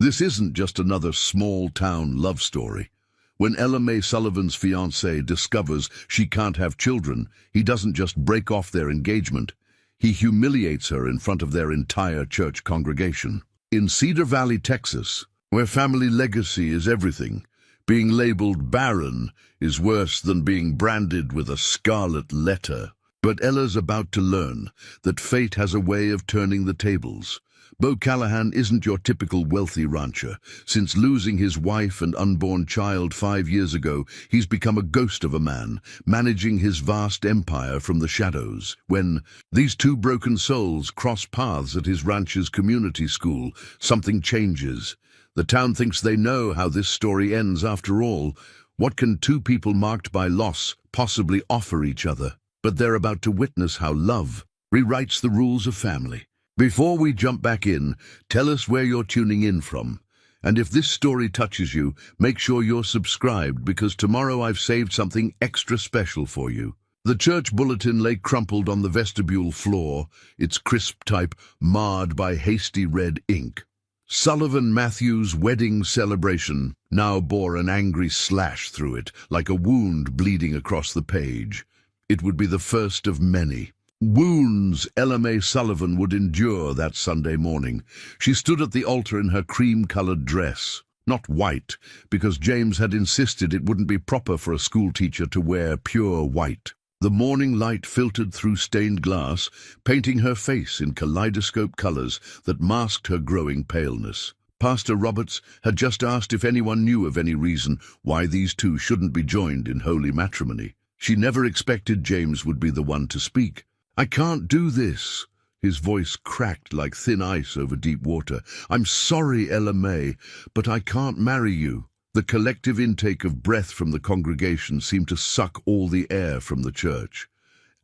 This isn't just another small-town love story. When Ella Mae Sullivan's fiancé discovers she can't have children, he doesn't just break off their engagement. He humiliates her in front of their entire church congregation. In Cedar Valley, Texas, where family legacy is everything, being labeled barren is worse than being branded with a scarlet letter. But Ella's about to learn that fate has a way of turning the tables. Bo Callahan isn't your typical wealthy rancher. Since losing his wife and unborn child 5 years ago, he's become a ghost of a man, managing his vast empire from the shadows. When these two broken souls cross paths at his ranch's community school, something changes. The town thinks they know how this story ends after all. What can two people marked by loss possibly offer each other? But they're about to witness how love rewrites the rules of family. Before we jump back in, tell us where you're tuning in from. And if this story touches you, make sure you're subscribed, because tomorrow I've saved something extra special for you. The church bulletin lay crumpled on the vestibule floor, its crisp type marred by hasty red ink. Sullivan Matthews' wedding celebration now bore an angry slash through it, like a wound bleeding across the page. It would be the first of many wounds Ella Mae Sullivan would endure that Sunday morning. She stood at the altar in her cream-colored dress, not white, because James had insisted it wouldn't be proper for a schoolteacher to wear pure white. The morning light filtered through stained glass, painting her face in kaleidoscope colors that masked her growing paleness. Pastor Roberts had just asked if anyone knew of any reason why these two shouldn't be joined in holy matrimony. She never expected James would be the one to speak. "I can't do this." His voice cracked like thin ice over deep water. "I'm sorry, Ella Mae, but I can't marry you." The collective intake of breath from the congregation seemed to suck all the air from the church.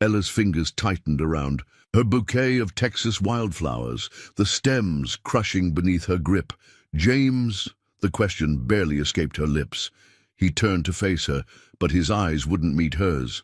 Ella's fingers tightened around her bouquet of Texas wildflowers, the stems crushing beneath her grip. "James?" The question barely escaped her lips. He turned to face her, but his eyes wouldn't meet hers.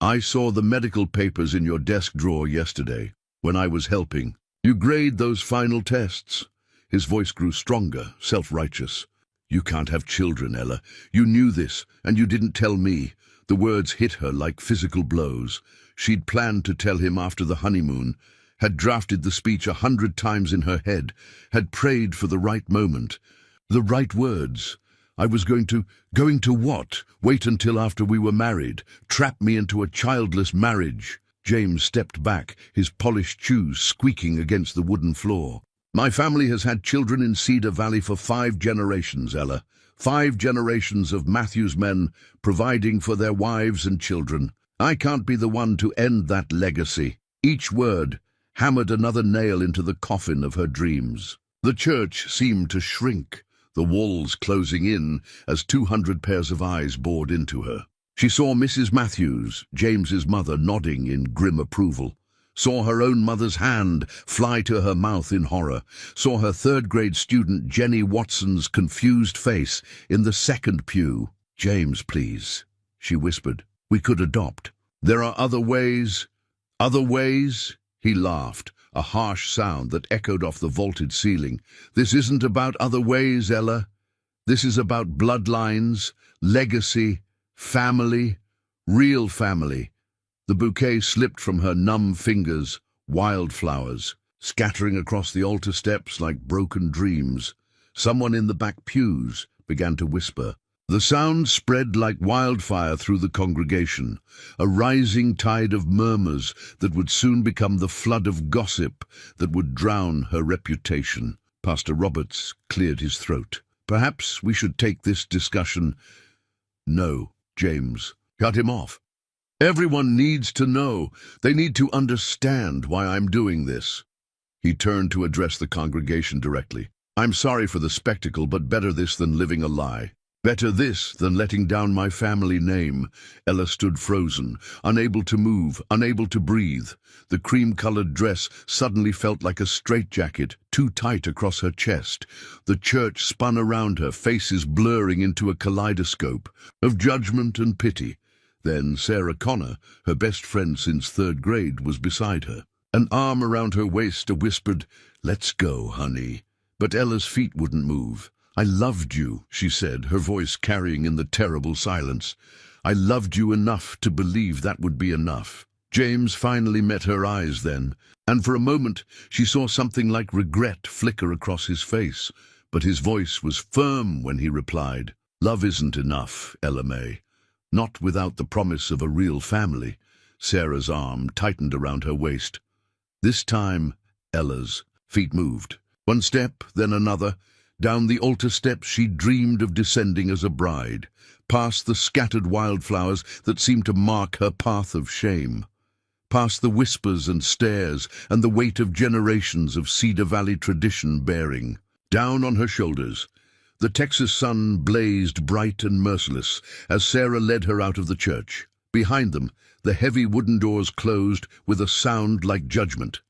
"I saw the medical papers in your desk drawer yesterday, when I was helping. You grade those final tests." His voice grew stronger, self-righteous. "You can't have children, Ella. You knew this, and you didn't tell me." The words hit her like physical blows. She'd planned to tell him after the honeymoon, had drafted the speech 100 times in her head, had prayed for the right moment, the right words. "I was going to what? Wait until after we were married? Trap me into a childless marriage?" James stepped back, his polished shoes squeaking against the wooden floor. "My family has had children in Cedar Valley for 5 generations, Ella. 5 generations of Matthews men providing for their wives and children. I can't be the one to end that legacy." Each word hammered another nail into the coffin of her dreams. The church seemed to shrink, the walls closing in as 200 pairs of eyes bored into her. She saw Mrs. Matthews, James's mother, nodding in grim approval, saw her own mother's hand fly to her mouth in horror, saw her third-grade student Jenny Watson's confused face in the second pew. "James, please," she whispered. "We could adopt. There are other ways." "Other ways?" He laughed, a harsh sound that echoed off the vaulted ceiling. "This isn't about other ways, Ella. This is about bloodlines, legacy, family, real family." The bouquet slipped from her numb fingers, wildflowers, scattering across the altar steps like broken dreams. Someone in the back pews began to whisper. The sound spread like wildfire through the congregation, a rising tide of murmurs that would soon become the flood of gossip that would drown her reputation. Pastor Roberts cleared his throat. "Perhaps we should take this discussion—" "No, James." Cut him off. "Everyone needs to know. They need to understand why I'm doing this." He turned to address the congregation directly. "I'm sorry for the spectacle, but better this than living a lie. Better this than letting down my family name." Ella stood frozen, unable to move, unable to breathe. The cream-colored dress suddenly felt like a straitjacket, too tight across her chest. The church spun around her, faces blurring into a kaleidoscope of judgment and pity. Then Sarah Connor, her best friend since 3rd grade, was beside her. An arm around her waist, a whispered, "Let's go, honey." But Ella's feet wouldn't move. "I loved you," she said, her voice carrying in the terrible silence. "I loved you enough to believe that would be enough." James finally met her eyes then, and for a moment she saw something like regret flicker across his face, but his voice was firm when he replied, "Love isn't enough, Ella May. Not without the promise of a real family." Sarah's arm tightened around her waist. This time, Ella's feet moved. One step, then another. Down the altar steps she dreamed of descending as a bride, past the scattered wildflowers that seemed to mark her path of shame, past the whispers and stares and the weight of generations of Cedar Valley tradition bearing. Down on her shoulders, the Texas sun blazed bright and merciless as Sarah led her out of the church. Behind them, the heavy wooden doors closed with a sound like judgment,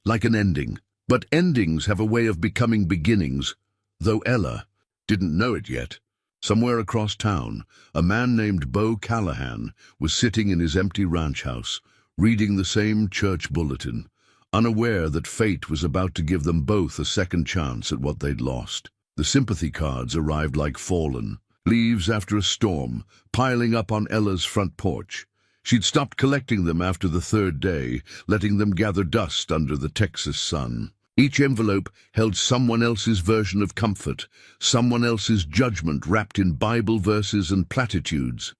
like an ending. But endings have a way of becoming beginnings, though Ella didn't know it yet. Somewhere across town, a man named Bo Callahan was sitting in his empty ranch house, reading the same church bulletin, unaware that fate was about to give them both a second chance at what they'd lost. The sympathy cards arrived like fallen leaves after a storm, piling up on Ella's front porch. She'd stopped collecting them after the third day, letting them gather dust under the Texas sun. Each envelope held someone else's version of comfort, someone else's judgment wrapped in Bible verses and platitudes.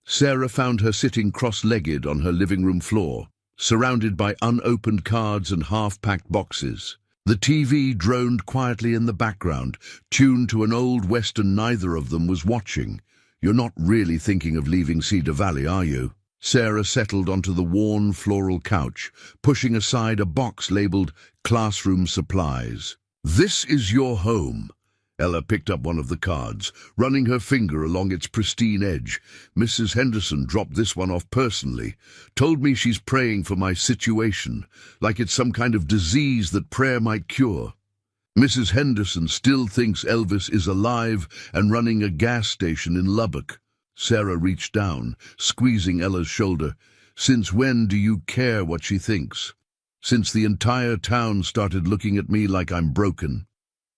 Sarah found her sitting cross-legged on her living room floor, surrounded by unopened cards and half-packed boxes. The TV droned quietly in the background, tuned to an old western neither of them was watching. "You're not really thinking of leaving Cedar Valley, are you?" Sarah settled onto the worn floral couch, pushing aside a box labeled classroom supplies. "This is your home." Ella picked up one of the cards, running her finger along its pristine edge. "Mrs. Henderson dropped this one off personally. Told me she's praying for my situation, like it's some kind of disease that prayer might cure. Mrs. Henderson still thinks Elvis is alive and running a gas station in Lubbock." Sarah reached down, squeezing Ella's shoulder. "Since when do you care what she thinks?" "Since the entire town started looking at me like I'm broken."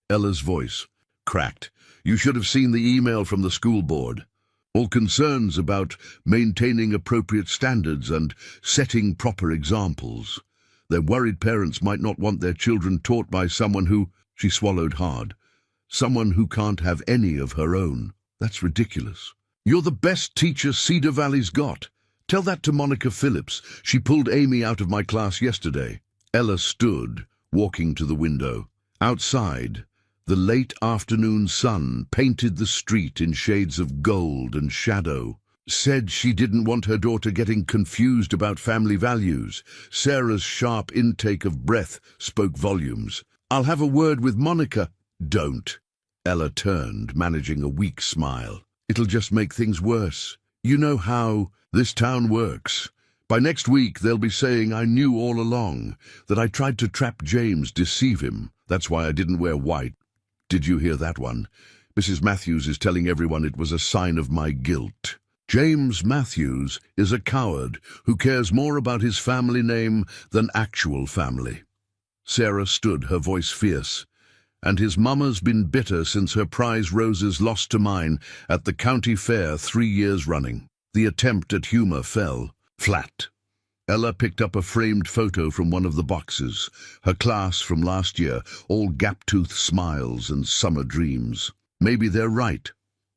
Ella's voice cracked. "You should have seen the email from the school board. All concerns about maintaining appropriate standards and setting proper examples. Their worried parents might not want their children taught by someone who—" She swallowed hard. "Someone who can't have any of her own. That's ridiculous. You're the best teacher Cedar Valley's got. Tell that to Monica Phillips. She pulled Amy out of my class yesterday." Ella stood, walking to the window. Outside, the late afternoon sun painted the street in shades of gold and shadow. Said she didn't want her daughter getting confused about family values. Sarah's sharp intake of breath spoke volumes. "I'll have a word with Monica." "Don't." Ella turned, managing a weak smile. "It'll just make things worse. You know how this town works. By next week they'll be saying I knew all along, that I tried to trap James, deceive him. That's why I didn't wear white. Did you hear that one? Mrs. Matthews is telling everyone it was a sign of my guilt. James Matthews is a coward who cares more about his family name than actual family." Sarah stood, her voice fierce. "And his mama's been bitter since her prize roses lost to mine at the county fair 3 years running. The attempt at humor fell flat." Ella picked up a framed photo from one of the boxes, her class from last year, all gap-toothed smiles and summer dreams. "Maybe they're right.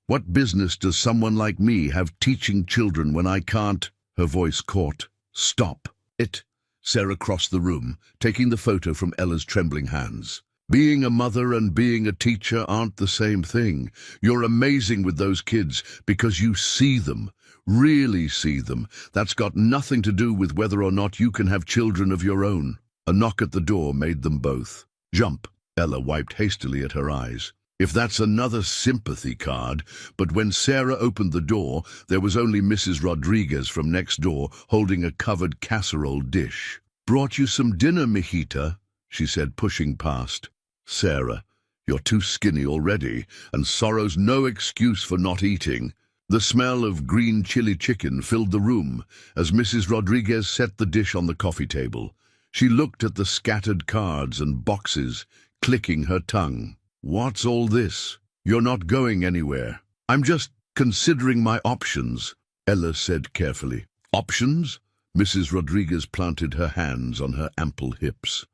What business does someone like me have teaching children when I can't—" Her voice caught. "Stop it." Sarah crossed the room, taking the photo from Ella's trembling hands. "Being a mother and being a teacher aren't the same thing. You're amazing with those kids because you see them. Really see them. That's got nothing to do with whether or not you can have children of your own." A knock at the door made them both jump. Ella wiped hastily at her eyes. If that's another sympathy card. But when Sarah opened the door, there was only Mrs. Rodriguez from next door holding a covered casserole dish. "Brought you some dinner, mijita," she said, pushing past. "Sarah, you're too skinny already, and sorrow's no excuse for not eating." The smell of green chili chicken filled the room as Mrs. Rodriguez set the dish on the coffee table. She looked at the scattered cards and boxes, clicking her tongue. What's all this? You're not going anywhere. I'm just considering my options, Ella said carefully. Options? Mrs. Rodriguez planted her hands on her ample hips.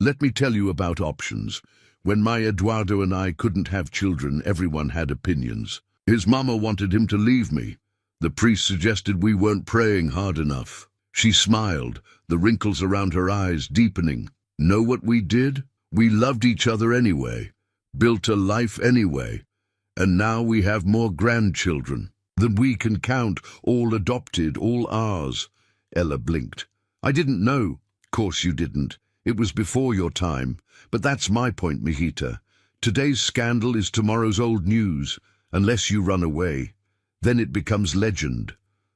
Let me tell you about options. When my Eduardo and I couldn't have children, everyone had opinions. His mama wanted him to leave me. The priest suggested we weren't praying hard enough. She smiled, the wrinkles around her eyes deepening. Know what we did? We loved each other anyway, built a life anyway, and now we have more grandchildren than we can count, all adopted, all ours. Ella blinked. I didn't know. Course you didn't. It was before your time. But that's my point, mijita. Today's scandal is tomorrow's old news, unless you run away. Then it becomes legend.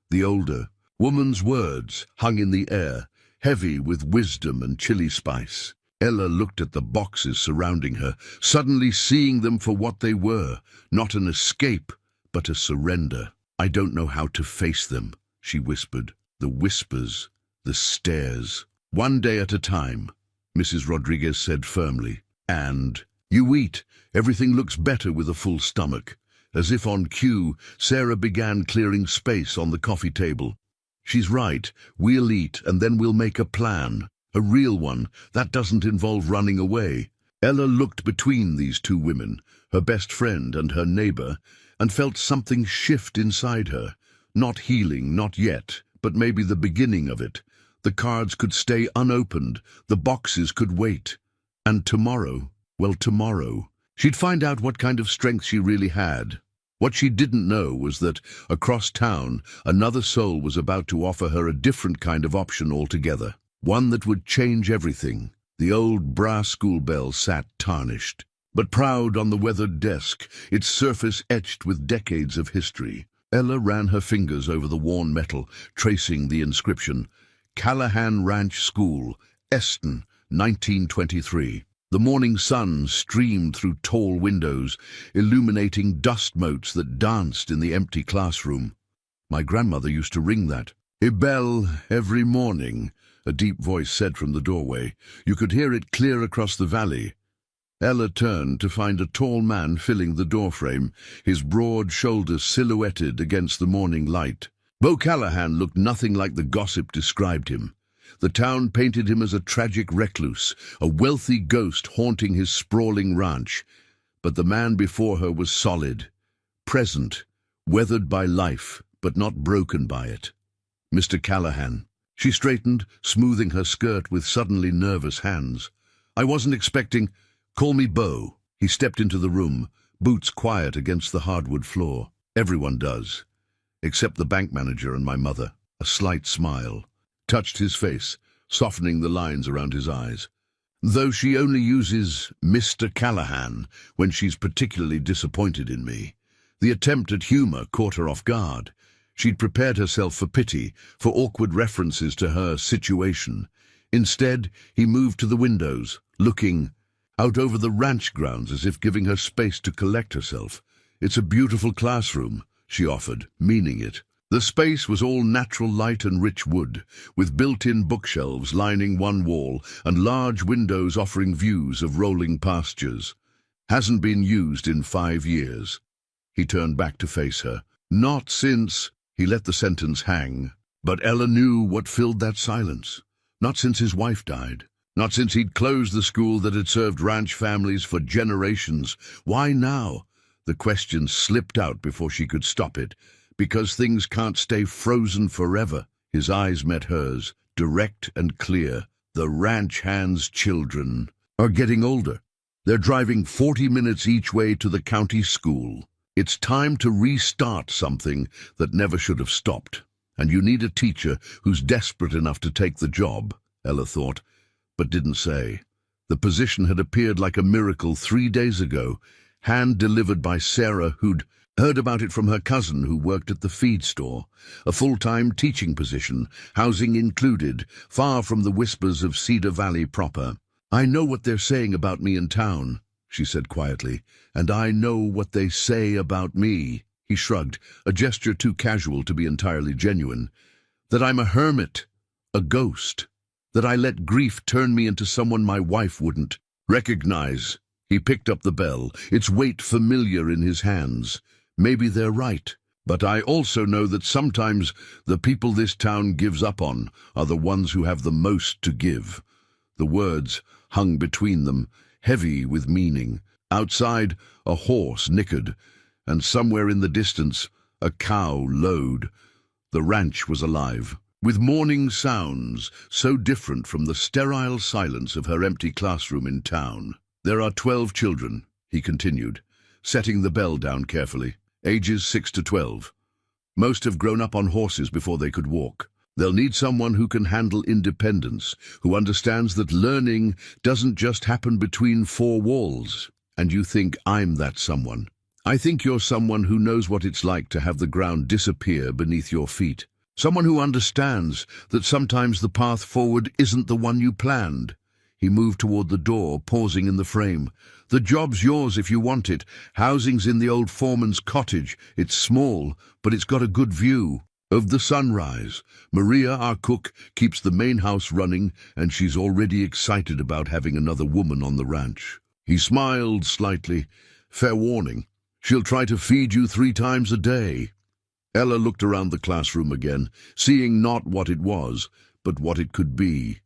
The older woman's words hung in the air, heavy with wisdom and chili spice. Ella looked at the boxes surrounding her, suddenly seeing them for what they were, not an escape, but a surrender. I don't know how to face them, she whispered. The whispers, the stares. One day at a time, Mrs. Rodriguez said firmly. And you eat. Everything looks better with a full stomach. As if on cue, Sarah began clearing space on the coffee table. She's right. We'll eat, and then we'll make a plan. A real one. That doesn't involve running away. Ella looked between these two women, her best friend and her neighbor, and felt something shift inside her. Not healing, not yet, but maybe the beginning of it. The cards could stay unopened, the boxes could wait. And tomorrow, well, tomorrow, she'd find out what kind of strength she really had. What she didn't know was that, across town, another soul was about to offer her a different kind of option altogether. One that would change everything. The old brass school bell sat tarnished, but proud on the weathered desk, its surface etched with decades of history. Ella ran her fingers over the worn metal, tracing the inscription, Callahan Ranch School, Eston, 1923. The morning sun streamed through tall windows, illuminating dust motes that danced in the empty classroom. My grandmother used to ring that. A bell every morning, a deep voice said from the doorway. You could hear it clear across the valley. Ella turned to find a tall man filling the doorframe, his broad shoulders silhouetted against the morning light. Beau Callahan looked nothing like the gossip described him. The town painted him as a tragic recluse, a wealthy ghost haunting his sprawling ranch. But the man before her was solid, present, weathered by life, but not broken by it. Mr. Callahan. She straightened, smoothing her skirt with suddenly nervous hands. I wasn't expecting... Call me Beau. He stepped into the room, boots quiet against the hardwood floor. Everyone does. Except the bank manager and my mother. A slight smile touched his face, softening the lines around his eyes. Though she only uses Mr. Callahan when she's particularly disappointed in me. The attempt at humor caught her off guard. She'd prepared herself for pity, for awkward references to her situation. Instead, he moved to the windows, looking out over the ranch grounds as if giving her space to collect herself. It's a beautiful classroom, she offered, meaning it. The space was all natural light and rich wood, with built-in bookshelves lining one wall and large windows offering views of rolling pastures. Hasn't been used in 5 years. He turned back to face her. Not since... He let the sentence hang, but Ella knew what filled that silence. Not since his wife died. Not since he'd closed the school that had served ranch families for generations. Why now? The question slipped out before she could stop it. Because things can't stay frozen forever. His eyes met hers, direct and clear. The ranch hands' children are getting older. They're driving 40 minutes each way to the county school. It's time to restart something that never should have stopped. And you need a teacher who's desperate enough to take the job, Ella thought, but didn't say. The position had appeared like a miracle 3 days ago, hand-delivered by Sarah, who'd heard about it from her cousin who worked at the feed store. A full-time teaching position, housing included, far from the whispers of Cedar Valley proper. I know what they're saying about me in town, she said quietly, and I know what they say about me. He shrugged, a gesture too casual to be entirely genuine. That I'm a hermit, a ghost. That I let grief turn me into someone my wife wouldn't recognize. He picked up the bell, its weight familiar in his hands. Maybe they're right. But I also know that sometimes the people this town gives up on are the ones who have the most to give. The words hung between them, heavy with meaning. Outside, a horse nickered, and somewhere in the distance, a cow lowed. The ranch was alive, with morning sounds so different from the sterile silence of her empty classroom in town. There are 12 children, he continued, setting the bell down carefully, ages 6 to 12. Most have grown up on horses before they could walk. They'll need someone who can handle independence, who understands that learning doesn't just happen between four walls. And you think I'm that someone. I think you're someone who knows what it's like to have the ground disappear beneath your feet. Someone who understands that sometimes the path forward isn't the one you planned. He moved toward the door, pausing in the frame. The job's yours if you want it. Housing's in the old foreman's cottage. It's small, but it's got a good view of the sunrise. Maria, our cook, keeps the main house running, and she's already excited about having another woman on the ranch. He smiled slightly. Fair warning. She'll try to feed you 3 times a day. Ella looked around the classroom again, seeing not what it was, but what it could be.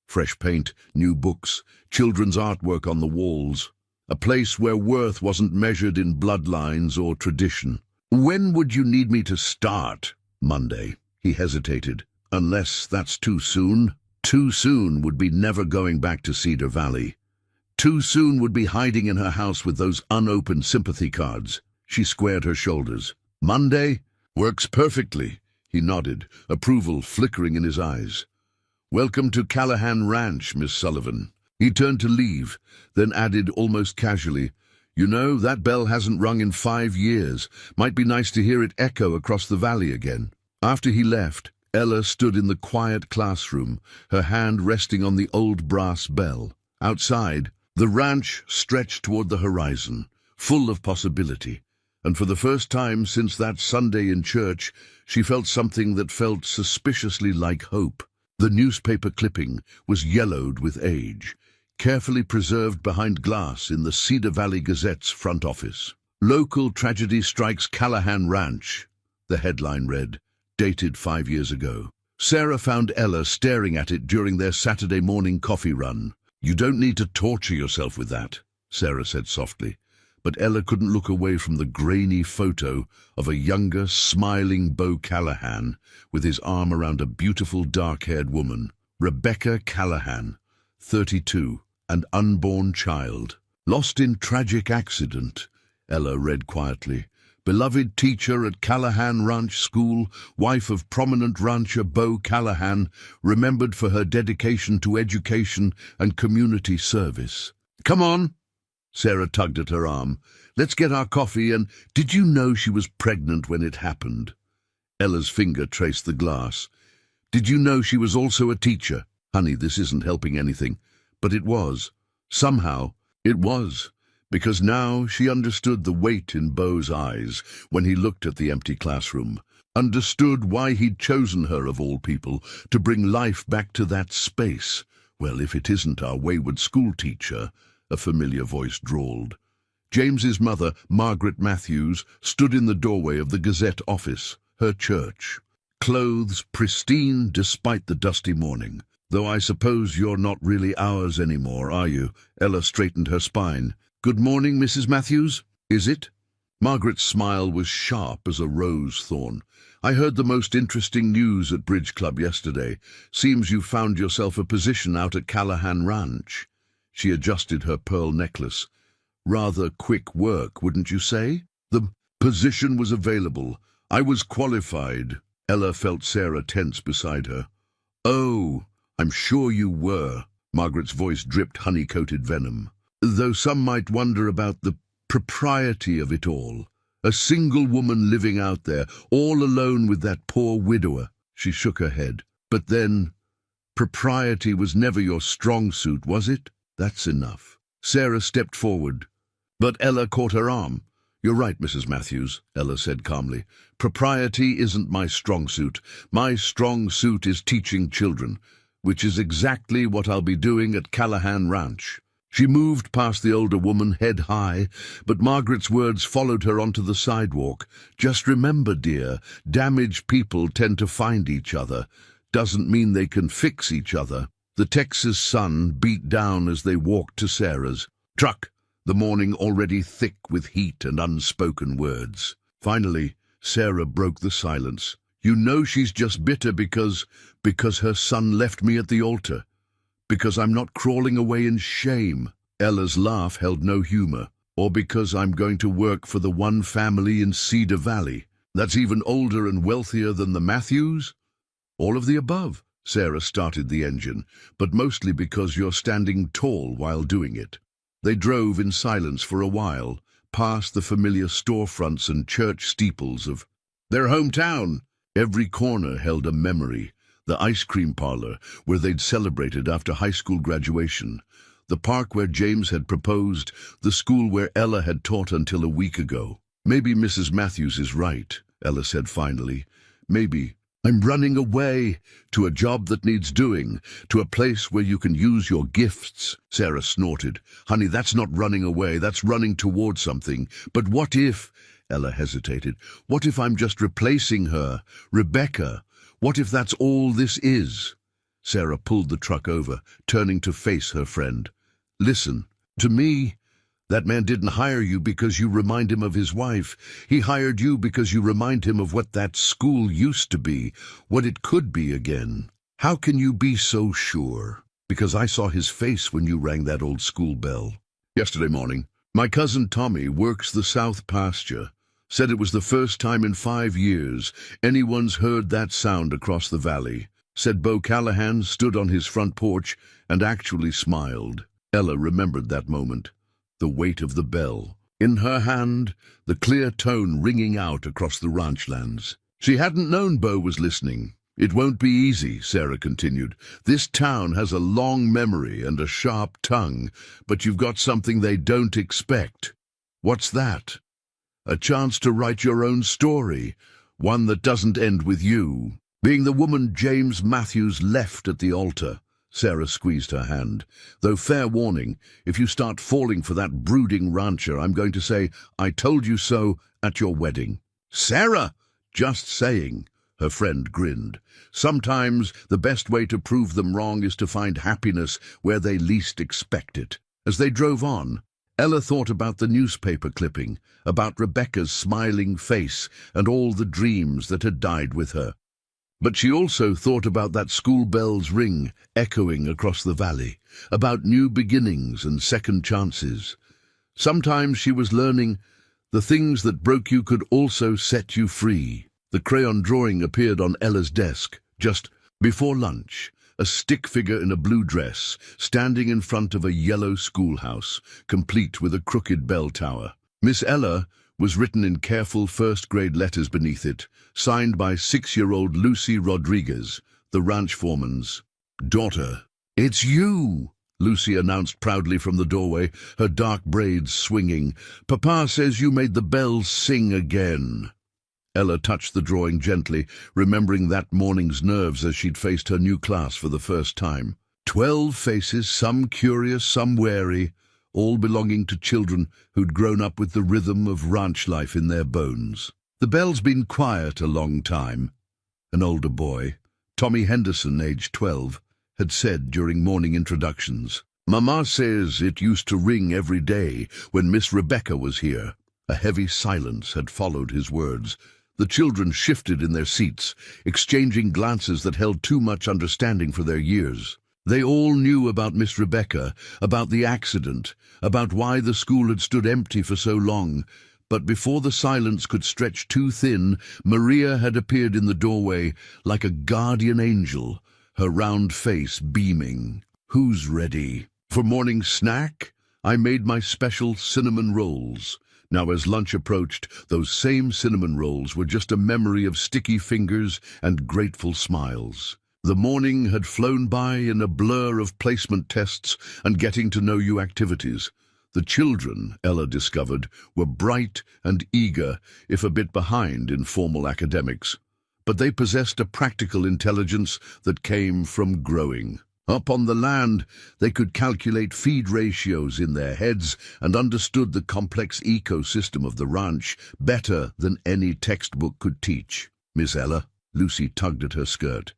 Fresh paint, new books, children's artwork on the walls. A place where worth wasn't measured in bloodlines or tradition. When would you need me to start? Monday. He hesitated. Unless that's too soon. Too soon would be never going back to Cedar Valley. Too soon would be hiding in her house with those unopened sympathy cards. She squared her shoulders. Monday? Works perfectly. He nodded, approval flickering in his eyes. Welcome to Callahan Ranch, Miss Sullivan. He turned to leave, then added almost casually, You know, that bell hasn't rung in 5 years. Might be nice to hear it echo across the valley again. After he left, Ella stood in the quiet classroom, her hand resting on the old brass bell. Outside, the ranch stretched toward the horizon, full of possibility. And for the first time since that Sunday in church, she felt something that felt suspiciously like hope. The newspaper clipping was yellowed with age, carefully preserved behind glass in the Cedar Valley Gazette's front office. Local tragedy strikes Callahan Ranch, the headline read, dated 5 years ago. Sarah found Ella staring at it during their Saturday morning coffee run. You don't need to torture yourself with that, Sarah said softly. But Ella couldn't look away from the grainy photo of a younger, smiling Beau Callahan with his arm around a beautiful dark-haired woman. Rebecca Callahan, 32, an unborn child. Lost in tragic accident, Ella read quietly. Beloved teacher at Callahan Ranch School, wife of prominent rancher Beau Callahan, remembered for her dedication to education and community service. Come on. Sarah tugged at her arm. Let's get our coffee, and did you know she was pregnant when it happened? Ella's finger traced the glass. Did you know she was also a teacher? Honey, this isn't helping anything. But it was. Somehow, it was. Because now she understood the weight in Beau's eyes when he looked at the empty classroom. Understood why he'd chosen her of all people to bring life back to that space. Well, if it isn't our wayward schoolteacher, a familiar voice drawled. James's mother, Margaret Matthews, stood in the doorway of the Gazette office, her church. Clothes pristine despite the dusty morning. Though I suppose you're not really ours anymore, are you? Ella straightened her spine. Good morning, Mrs. Matthews. Is it? Margaret's smile was sharp as a rose thorn. I heard the most interesting news at Bridge Club yesterday. Seems you found yourself a position out at Callahan Ranch. She adjusted her pearl necklace. Rather quick work, wouldn't you say? The position was available. I was qualified. Ella felt Sarah tense beside her. Oh, I'm sure you were. Margaret's voice dripped honey-coated venom. Though some might wonder about the propriety of it all. A single woman living out there, all alone with that poor widower. She shook her head. But then, propriety was never your strong suit, was it? That's enough. Sarah stepped forward, but Ella caught her arm. You're right, Mrs. Matthews, Ella said calmly. Propriety isn't my strong suit. My strong suit is teaching children, which is exactly what I'll be doing at Callahan Ranch. She moved past the older woman, head high, but Margaret's words followed her onto the sidewalk. Just remember, dear, damaged people tend to find each other. Doesn't mean they can fix each other. The Texas sun beat down as they walked to Sarah's. Truck, the morning already thick with heat and unspoken words. Finally, Sarah broke the silence. You know she's just bitter because her son left me at the altar. Because I'm not crawling away in shame. Ella's laugh held no humor. Or because I'm going to work for the one family in Cedar Valley that's even older and wealthier than the Matthews? All of the above. Sarah started the engine, but mostly because you're standing tall while doing it. They drove in silence for a while, past the familiar storefronts and church steeples of their hometown. Every corner held a memory. The ice cream parlor where they'd celebrated after high school graduation, the park where James had proposed, the school where Ella had taught until a week ago. Maybe Mrs. Matthews is right, Ella said finally. Maybe. I'm running away to a job that needs doing, to a place where you can use your gifts, Sarah snorted. Honey, that's not running away, that's running toward something. But what if, Ella hesitated, what if I'm just replacing her, Rebecca? What if that's all this is? Sarah pulled the truck over, turning to face her friend. Listen, to me, that man didn't hire you because you remind him of his wife. He hired you because you remind him of what that school used to be, what it could be again. How can you be so sure? Because I saw his face when you rang that old school bell. Yesterday morning, my cousin Tommy works the south pasture. Said it was the first time in 5 years anyone's heard that sound across the valley. Said Bo Callahan stood on his front porch and actually smiled. Ella remembered that moment. The weight of the bell. In her hand, the clear tone ringing out across the ranchlands. She hadn't known Bo was listening. It won't be easy, Sarah continued. This town has a long memory and a sharp tongue, but you've got something they don't expect. What's that? A chance to write your own story, one that doesn't end with you. Being the woman James Matthews left at the altar. Sarah squeezed her hand. Though fair warning, if you start falling for that brooding rancher, I'm going to say, I told you so at your wedding. Sarah! Just saying. Her friend grinned. Sometimes the best way to prove them wrong is to find happiness where they least expect it. As they drove on, Ella thought about the newspaper clipping, about Rebecca's smiling face and all the dreams that had died with her. But she also thought about that school bell's ring echoing across the valley, about new beginnings and second chances. Sometimes she was learning the things that broke you could also set you free. The crayon drawing appeared on Ella's desk just before lunch. A stick figure in a blue dress, standing in front of a yellow schoolhouse, complete with a crooked bell tower. Miss Ella was written in careful first-grade letters beneath it, signed by 6-year-old Lucy Rodriguez, the ranch foreman's daughter. It's you, Lucy announced proudly from the doorway, her dark braids swinging. Papa says you made the bells sing again. Ella touched the drawing gently, remembering that morning's nerves as she'd faced her new class for the first time. 12 faces, some curious, some wary, all belonging to children who'd grown up with the rhythm of ranch life in their bones. The bell's been quiet a long time, an older boy, Tommy Henderson, aged 12, had said during morning introductions. Mama says it used to ring every day when Miss Rebecca was here. A heavy silence had followed his words. The children shifted in their seats, exchanging glances that held too much understanding for their years. They all knew about Miss Rebecca, about the accident, about why the school had stood empty for so long. But before the silence could stretch too thin, Maria had appeared in the doorway like a guardian angel, her round face beaming. Who's ready? For morning snack? I made my special cinnamon rolls. Now as lunch approached, those same cinnamon rolls were just a memory of sticky fingers and grateful smiles. The morning had flown by in a blur of placement tests and getting-to-know-you activities. The children, Ella discovered, were bright and eager, if a bit behind in formal academics. But they possessed a practical intelligence that came from growing. Up on the land, they could calculate feed ratios in their heads and understood the complex ecosystem of the ranch better than any textbook could teach. Miss Ella, Lucy tugged at her skirt.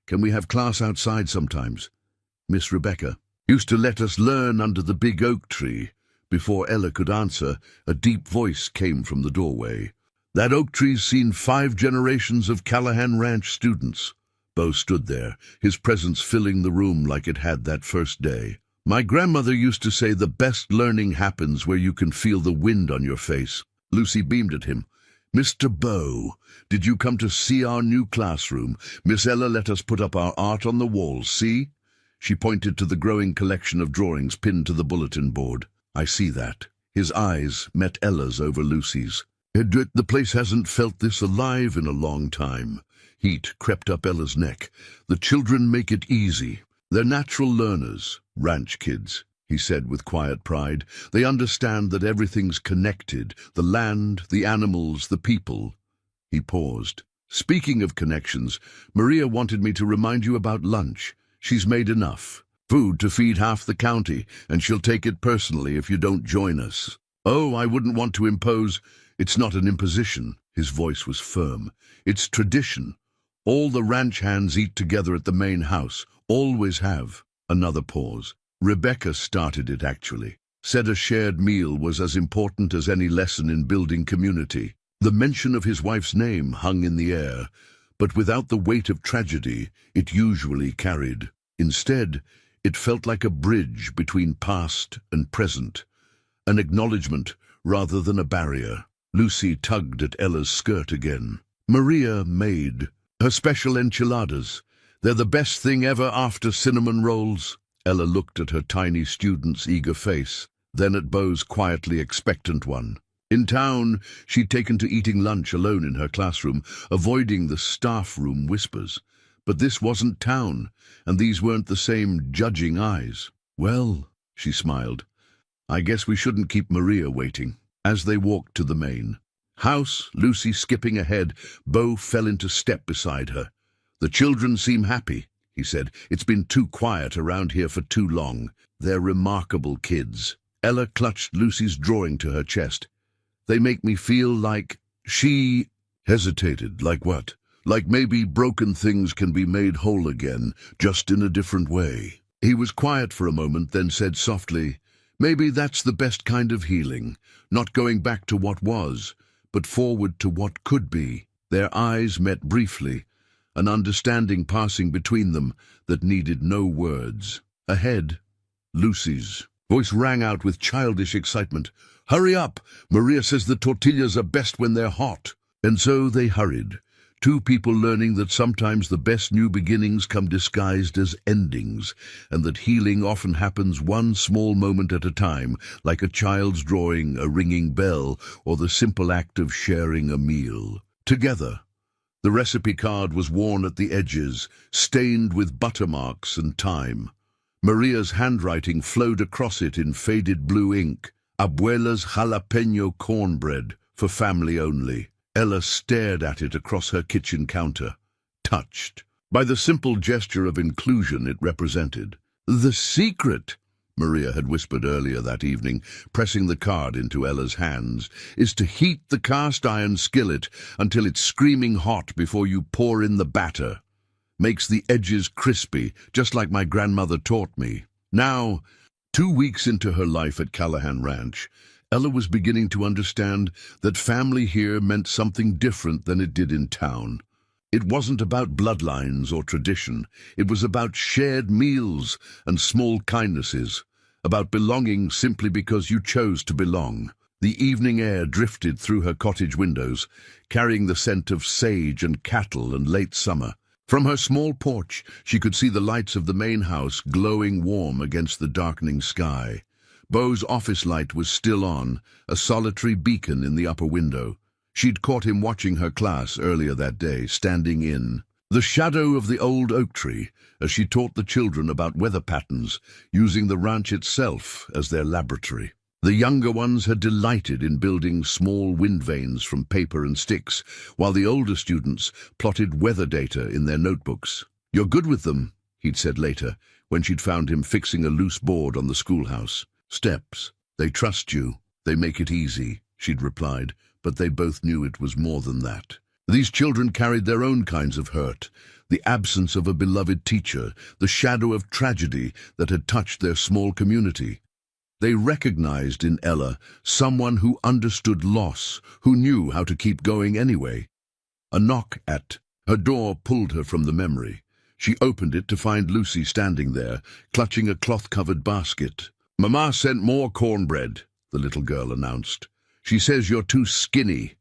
Can we have class outside sometimes? Miss Rebecca used to let us learn under the big oak tree. Before Ella could answer, a deep voice came from the doorway. That oak tree's seen 5 generations of Callahan Ranch students. Bo stood there, his presence filling the room like it had that first day. My grandmother used to say the best learning happens where you can feel the wind on your face. Lucy beamed at him. Mr. Bo, did you come to see our new classroom? Miss Ella let us put up our art on the walls, see? She pointed to the growing collection of drawings pinned to the bulletin board. I see that. His eyes met Ella's over Lucy's. The place hasn't felt this alive in a long time. Heat crept up Ella's neck. The children make it easy. They're natural learners, ranch kids, he said with quiet pride. They understand that everything's connected, the land, the animals, the people. He paused. Speaking of connections, Maria wanted me to remind you about lunch. She's made enough. Food to feed half the county, and she'll take it personally if you don't join us. Oh, I wouldn't want to impose. It's not an imposition. His voice was firm. It's tradition. All the ranch hands eat together at the main house. Always have. Another pause. Rebecca started it, actually. Said a shared meal was as important as any lesson in building community. The mention of his wife's name hung in the air, but without the weight of tragedy it usually carried. Instead, it felt like a bridge between past and present, an acknowledgement rather than a barrier. Lucy tugged at Ella's skirt again. Maria made her special enchiladas. They're the best thing ever after cinnamon rolls. Ella looked at her tiny student's eager face, then at Bo's quietly expectant one. In town, she'd taken to eating lunch alone in her classroom, avoiding the staff room whispers. But this wasn't town, and these weren't the same judging eyes. Well, she smiled, I guess we shouldn't keep Maria waiting. As they walked to the main house, Lucy skipping ahead, Bo fell into step beside her. The children seem happy, he said. It's been too quiet around here for too long. They're remarkable kids. Ella clutched Lucy's drawing to her chest. They make me feel like... She hesitated. Like what? Like maybe broken things can be made whole again, just in a different way. He was quiet for a moment, then said softly, maybe that's the best kind of healing, not going back to what was, but forward to what could be. Their eyes met briefly, an understanding passing between them that needed no words. Ahead, Lucy's voice rang out with childish excitement. Hurry up! Maria says the tortillas are best when they're hot. And so they hurried. 2 people learning that sometimes the best new beginnings come disguised as endings, and that healing often happens one small moment at a time, like a child's drawing a ringing bell or the simple act of sharing a meal. Together. The recipe card was worn at the edges, stained with butter marks and time. Maria's handwriting flowed across it in faded blue ink. Abuela's jalapeno cornbread, for family only. Ella stared at it across her kitchen counter, touched by the simple gesture of inclusion it represented. The secret, Maria had whispered earlier that evening, pressing the card into Ella's hands, is to heat the cast-iron skillet until it's screaming hot before you pour in the batter. Makes the edges crispy, just like my grandmother taught me. Now, 2 weeks into her life at Callahan Ranch, Ella was beginning to understand that family here meant something different than it did in town. It wasn't about bloodlines or tradition. It was about shared meals and small kindnesses, about belonging simply because you chose to belong. The evening air drifted through her cottage windows, carrying the scent of sage and cattle and late summer. From her small porch, she could see the lights of the main house glowing warm against the darkening sky. Bo's office light was still on, a solitary beacon in the upper window. She'd caught him watching her class earlier that day, standing in the shadow of the old oak tree as she taught the children about weather patterns, using the ranch itself as their laboratory. The younger ones had delighted in building small wind vanes from paper and sticks, while the older students plotted weather data in their notebooks. You're good with them, he'd said later, when she'd found him fixing a loose board on the schoolhouse. "Steps. They trust you. They make it easy," she'd replied, but they both knew it was more than that. These children carried their own kinds of hurt, the absence of a beloved teacher, the shadow of tragedy that had touched their small community. They recognized in Ella someone who understood loss, who knew how to keep going anyway. A knock at her door pulled her from the memory. She opened it to find Lucy standing there, clutching a cloth-covered basket. "Mama sent more cornbread," the little girl announced. "She says you're too skinny."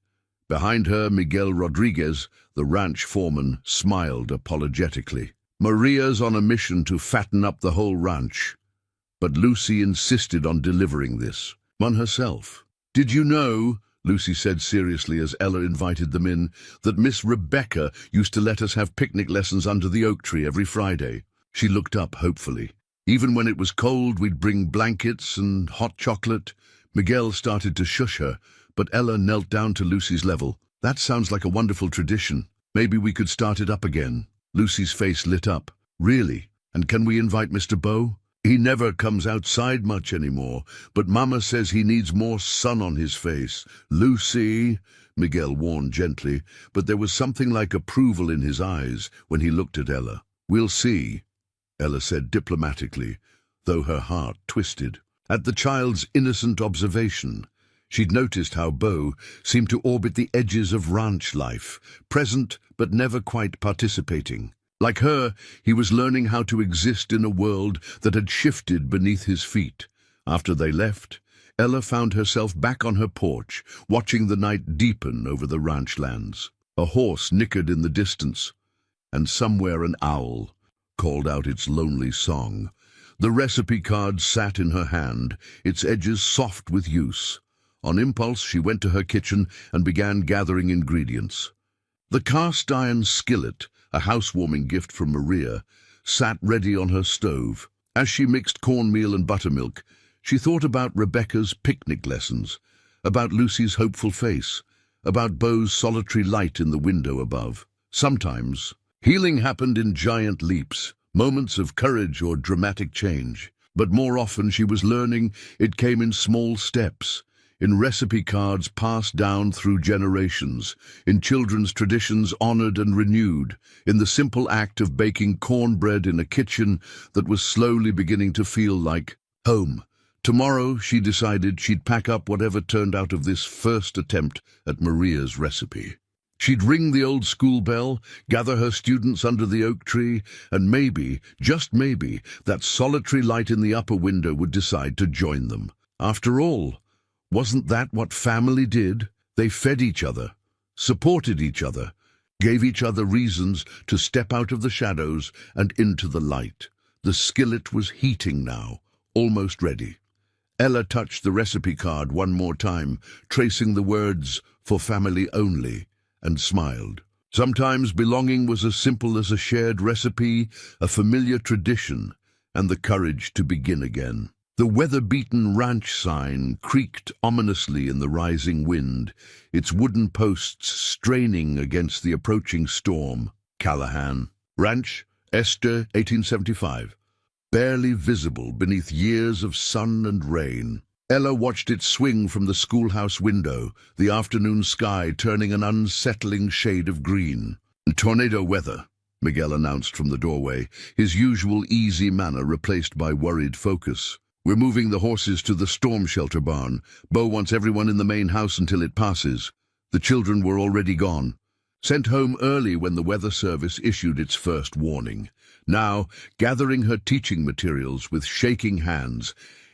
Behind her, Miguel Rodriguez, the ranch foreman, smiled apologetically. "Maria's on a mission to fatten up the whole ranch." But Lucy insisted on delivering this. On herself. "Did you know," Lucy said seriously as Ella invited them in, "that Miss Rebecca used to let us have picnic lessons under the oak tree every Friday?" She looked up hopefully. "Even when it was cold, we'd bring blankets and hot chocolate." Miguel started to shush her, but Ella knelt down to Lucy's level. "That sounds like a wonderful tradition. Maybe we could start it up again." Lucy's face lit up. "Really? And can we invite Mr. Bow? He never comes outside much anymore, but Mama says he needs more sun on his face." "Lucy," Miguel warned gently, but there was something like approval in his eyes when he looked at Ella. "We'll see," Ella said diplomatically, though her heart twisted. At the child's innocent observation, she'd noticed how Beau seemed to orbit the edges of ranch life, present but never quite participating. Like her, he was learning how to exist in a world that had shifted beneath his feet. After they left, Ella found herself back on her porch, watching the night deepen over the ranch lands. A horse nickered in the distance, and somewhere an owl called out its lonely song. The recipe card sat in her hand, its edges soft with use. On impulse, she went to her kitchen and began gathering ingredients. The cast-iron skillet, a housewarming gift from Maria, sat ready on her stove. As she mixed cornmeal and buttermilk, she thought about Rebecca's picnic lessons, about Lucy's hopeful face, about Beau's solitary light in the window above. Sometimes, healing happened in giant leaps, moments of courage or dramatic change. But more often she was learning it came in small steps, in recipe cards passed down through generations, in children's traditions honored and renewed, in the simple act of baking cornbread in a kitchen that was slowly beginning to feel like home. Tomorrow, she decided she'd pack up whatever turned out of this first attempt at Maria's recipe. She'd ring the old school bell, gather her students under the oak tree, and maybe, just maybe, that solitary light in the upper window would decide to join them. After all, wasn't that what family did? They fed each other, supported each other, gave each other reasons to step out of the shadows and into the light. The skillet was heating now, almost ready. Ella touched the recipe card one more time, tracing the words, "For family only," and smiled. Sometimes belonging was as simple as a shared recipe, a familiar tradition, and the courage to begin again. The weather-beaten ranch sign creaked ominously in the rising wind, its wooden posts straining against the approaching storm. Callahan. Ranch, Esther, 1875. Barely visible beneath years of sun and rain. Ella watched it swing from the schoolhouse window, the afternoon sky turning an unsettling shade of green. "Tornado weather," Miguel announced from the doorway, his usual easy manner replaced by worried focus. "We're moving the horses to the storm shelter barn. Beau wants everyone in the main house until it passes." The children were already gone, sent home early when the weather service issued its first warning. Now, gathering her teaching materials with shaking hands,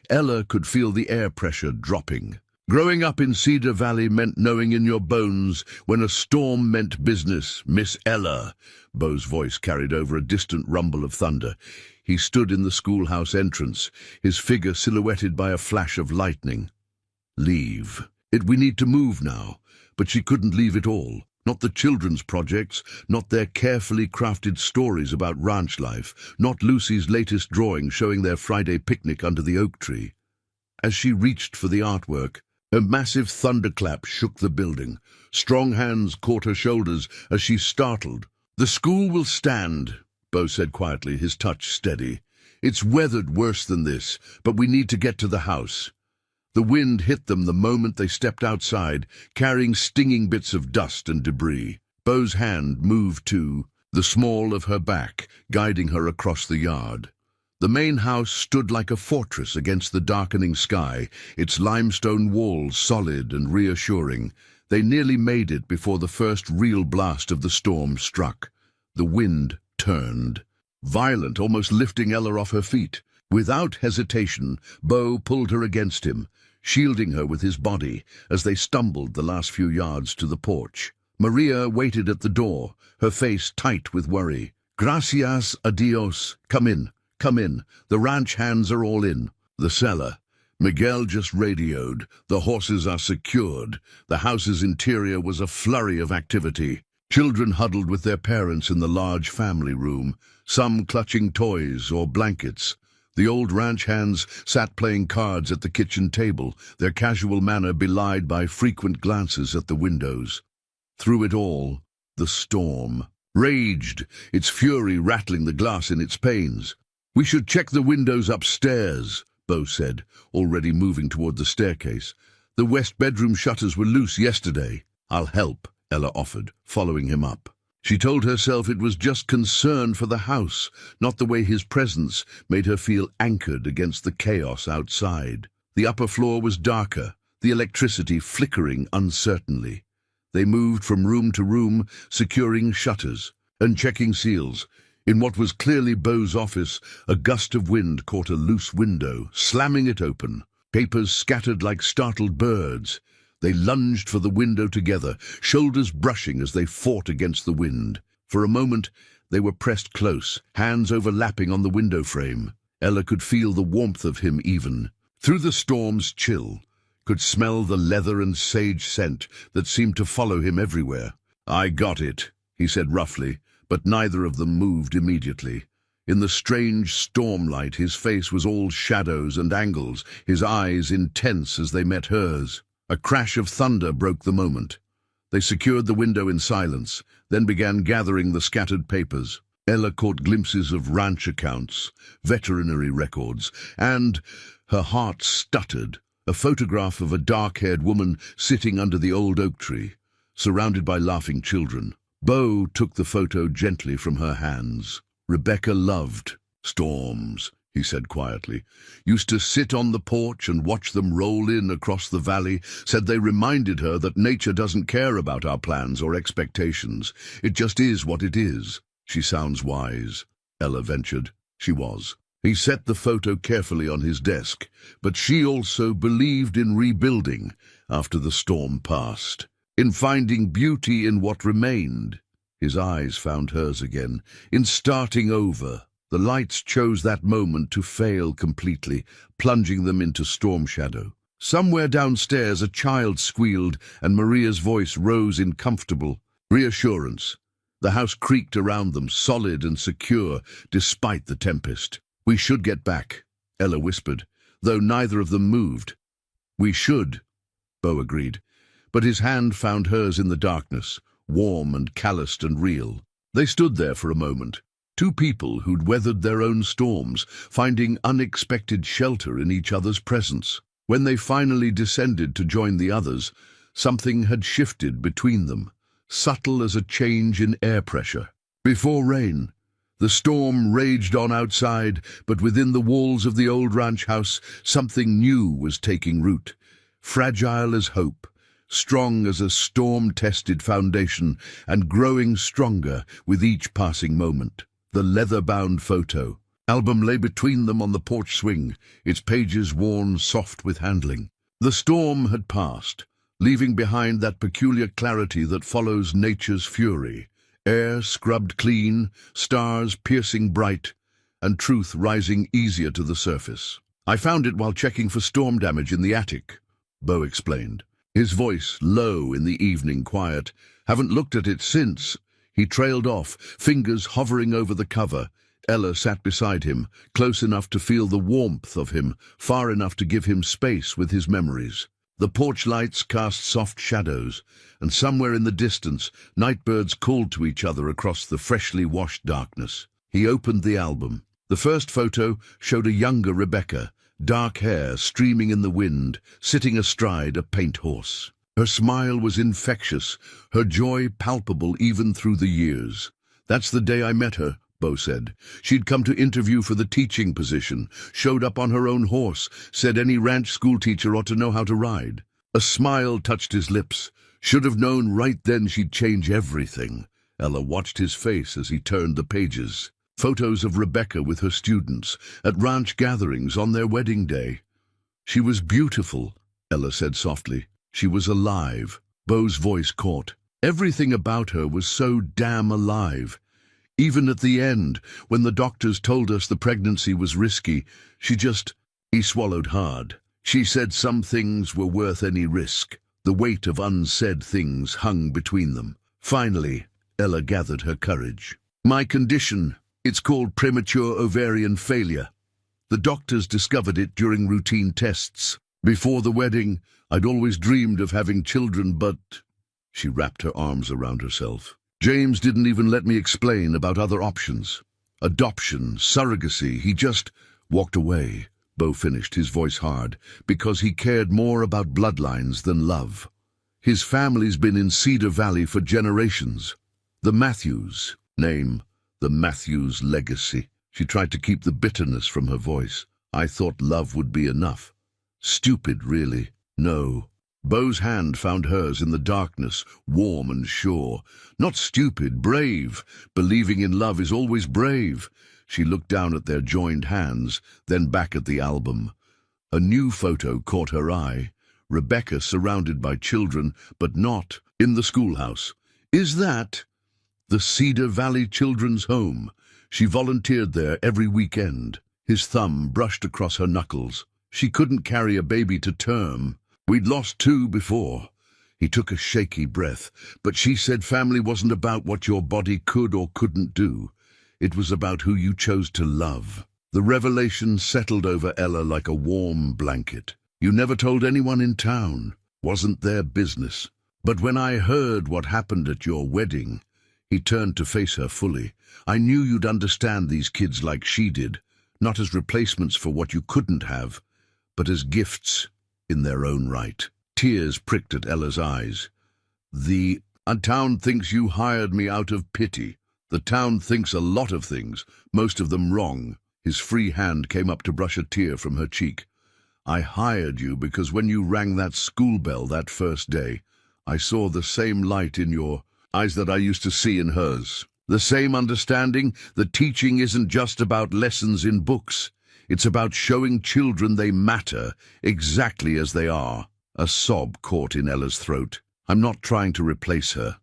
Ella could feel the air pressure dropping. Growing up in Cedar Valley meant knowing in your bones when a storm meant business. "Miss Ella," Beau's voice carried over a distant rumble of thunder. He stood in the schoolhouse entrance, his figure silhouetted by a flash of lightning. "Leave. We need to move now." But she couldn't leave it all. Not the children's projects, not their carefully crafted stories about ranch life, not Lucy's latest drawing showing their Friday picnic under the oak tree. As she reached for the artwork, a massive thunderclap shook the building. Strong hands caught her shoulders as she startled. "The school will stand," Beau said quietly, his touch steady. It's weathered worse than this, but we need to get to the house. The wind hit them the moment they stepped outside, carrying stinging bits of dust and debris. Beau's hand moved to the small of her back, guiding her across the yard. The main house stood like a fortress against the darkening sky, its limestone walls solid and reassuring. They nearly made it before the first real blast of the storm struck. The wind turned, violent, almost lifting Ella off her feet. Without hesitation, Beau pulled her against him, shielding her with his body as they stumbled the last few yards to the porch. Maria waited at the door, her face tight with worry. "Gracias a Dios. Come in. Come in. The ranch hands are all in." The cellar. Miguel just radioed. The horses are secured. The house's interior was a flurry of activity. Children huddled with their parents in the large family room, some clutching toys or blankets. The old ranch hands sat playing cards at the kitchen table, their casual manner belied by frequent glances at the windows. Through it all, the storm raged, its fury rattling the glass in its panes. "We should check the windows upstairs," Beau said, already moving toward the staircase. "The west bedroom shutters were loose yesterday." "I'll help," Ella offered, following him up. She told herself it was just concern for the house, not the way his presence made her feel anchored against the chaos outside. The upper floor was darker, the electricity flickering uncertainly. They moved from room to room, securing shutters and checking seals. In what was clearly Beau's office, a gust of wind caught a loose window, slamming it open. Papers scattered like startled birds. They lunged for the window together, shoulders brushing as they fought against the wind. For a moment, they were pressed close, hands overlapping on the window frame. Ella could feel the warmth of him even, through the storm's chill, could smell the leather and sage scent that seemed to follow him everywhere. "I got it," he said roughly, but neither of them moved immediately. In the strange stormlight, his face was all shadows and angles, his eyes intense as they met hers. A crash of thunder broke the moment. They secured the window in silence, then began gathering the scattered papers. Ella caught glimpses of ranch accounts, veterinary records, and her heart stuttered. A photograph of a dark-haired woman sitting under the old oak tree, surrounded by laughing children. Beau took the photo gently from her hands. "Rebecca loved storms," he said quietly. "Used to sit on the porch and watch them roll in across the valley, said they reminded her that nature doesn't care about our plans or expectations. It just is what it is." "She sounds wise," Ella ventured. She was. He set the photo carefully on his desk, but she also believed in rebuilding after the storm passed, in finding beauty in what remained. His eyes found hers again, in starting over. The lights chose that moment to fail completely, plunging them into storm shadow. Somewhere downstairs a child squealed, and Maria's voice rose in comfortable reassurance. The house creaked around them, solid and secure, despite the tempest. "We should get back," Ella whispered, though neither of them moved. "We should," Beau agreed, but his hand found hers in the darkness, warm and calloused and real. They stood there for a moment, two people who'd weathered their own storms, finding unexpected shelter in each other's presence. When they finally descended to join the others, something had shifted between them, subtle as a change in air pressure. Before rain, the storm raged on outside, but within the walls of the old ranch house, something new was taking root, fragile as hope, strong as a storm-tested foundation, and growing stronger with each passing moment. The leather-bound photo album lay between them on the porch swing, its pages worn soft with handling. The storm had passed, leaving behind that peculiar clarity that follows nature's fury. Air scrubbed clean, stars piercing bright, and truth rising easier to the surface. "I found it while checking for storm damage in the attic," Beau explained, his voice low in the evening quiet. "Haven't looked at it since." He trailed off, fingers hovering over the cover. Ella sat beside him, close enough to feel the warmth of him, far enough to give him space with his memories. The porch lights cast soft shadows, and somewhere in the distance, nightbirds called to each other across the freshly washed darkness. He opened the album. The first photo showed a younger Rebecca, dark hair streaming in the wind, sitting astride a paint horse. Her smile was infectious, her joy palpable even through the years. "That's the day I met her," Bo said. "She'd come to interview for the teaching position, showed up on her own horse, said any ranch schoolteacher ought to know how to ride." A smile touched his lips. Should have known right then she'd change everything. Ella watched his face as he turned the pages. Photos of Rebecca with her students, at ranch gatherings on their wedding day. "She was beautiful," Ella said softly. "She was alive." Bo's voice caught. Everything about her was so damn alive. Even at the end, when the doctors told us the pregnancy was risky, he swallowed hard. "She said some things were worth any risk." The weight of unsaid things hung between them. Finally, Ella gathered her courage. "My condition, it's called premature ovarian failure. The doctors discovered it during routine tests. Before the wedding, I'd always dreamed of having children, but—" She wrapped her arms around herself. "James didn't even let me explain about other options. Adoption, surrogacy, he just walked away." Bo finished, his voice hard, "because he cared more about bloodlines than love. His family's been in Cedar Valley for generations. The Matthews, name, the Matthews legacy." She tried to keep the bitterness from her voice. "I thought love would be enough. Stupid, really. No." Bo's hand found hers in the darkness, warm and sure. "Not stupid, brave. Believing in love is always brave." She looked down at their joined hands, then back at the album. A new photo caught her eye. Rebecca surrounded by children, but not in the schoolhouse. "Is that the Cedar Valley Children's Home?" She volunteered there every weekend. His thumb brushed across her knuckles. "She couldn't carry a baby to term. We'd lost 2 before." He took a shaky breath. "But she said family wasn't about what your body could or couldn't do. It was about who you chose to love." The revelation settled over Ella like a warm blanket. "You never told anyone in town. Wasn't their business. But when I heard what happened at your wedding—" He turned to face her fully. "I knew you'd understand these kids like she did, not as replacements for what you couldn't have, but as gifts in their own right." Tears pricked at Ella's eyes. "The town thinks you hired me out of pity. The town thinks a lot of things, most of them wrong." His free hand came up to brush a tear from her cheek. "I hired you because when you rang that school bell that first day, I saw the same light in your eyes that I used to see in hers. The same understanding that teaching isn't just about lessons in books. It's about showing children they matter exactly as they are." A sob caught in Ella's throat. "I'm not trying to replace her.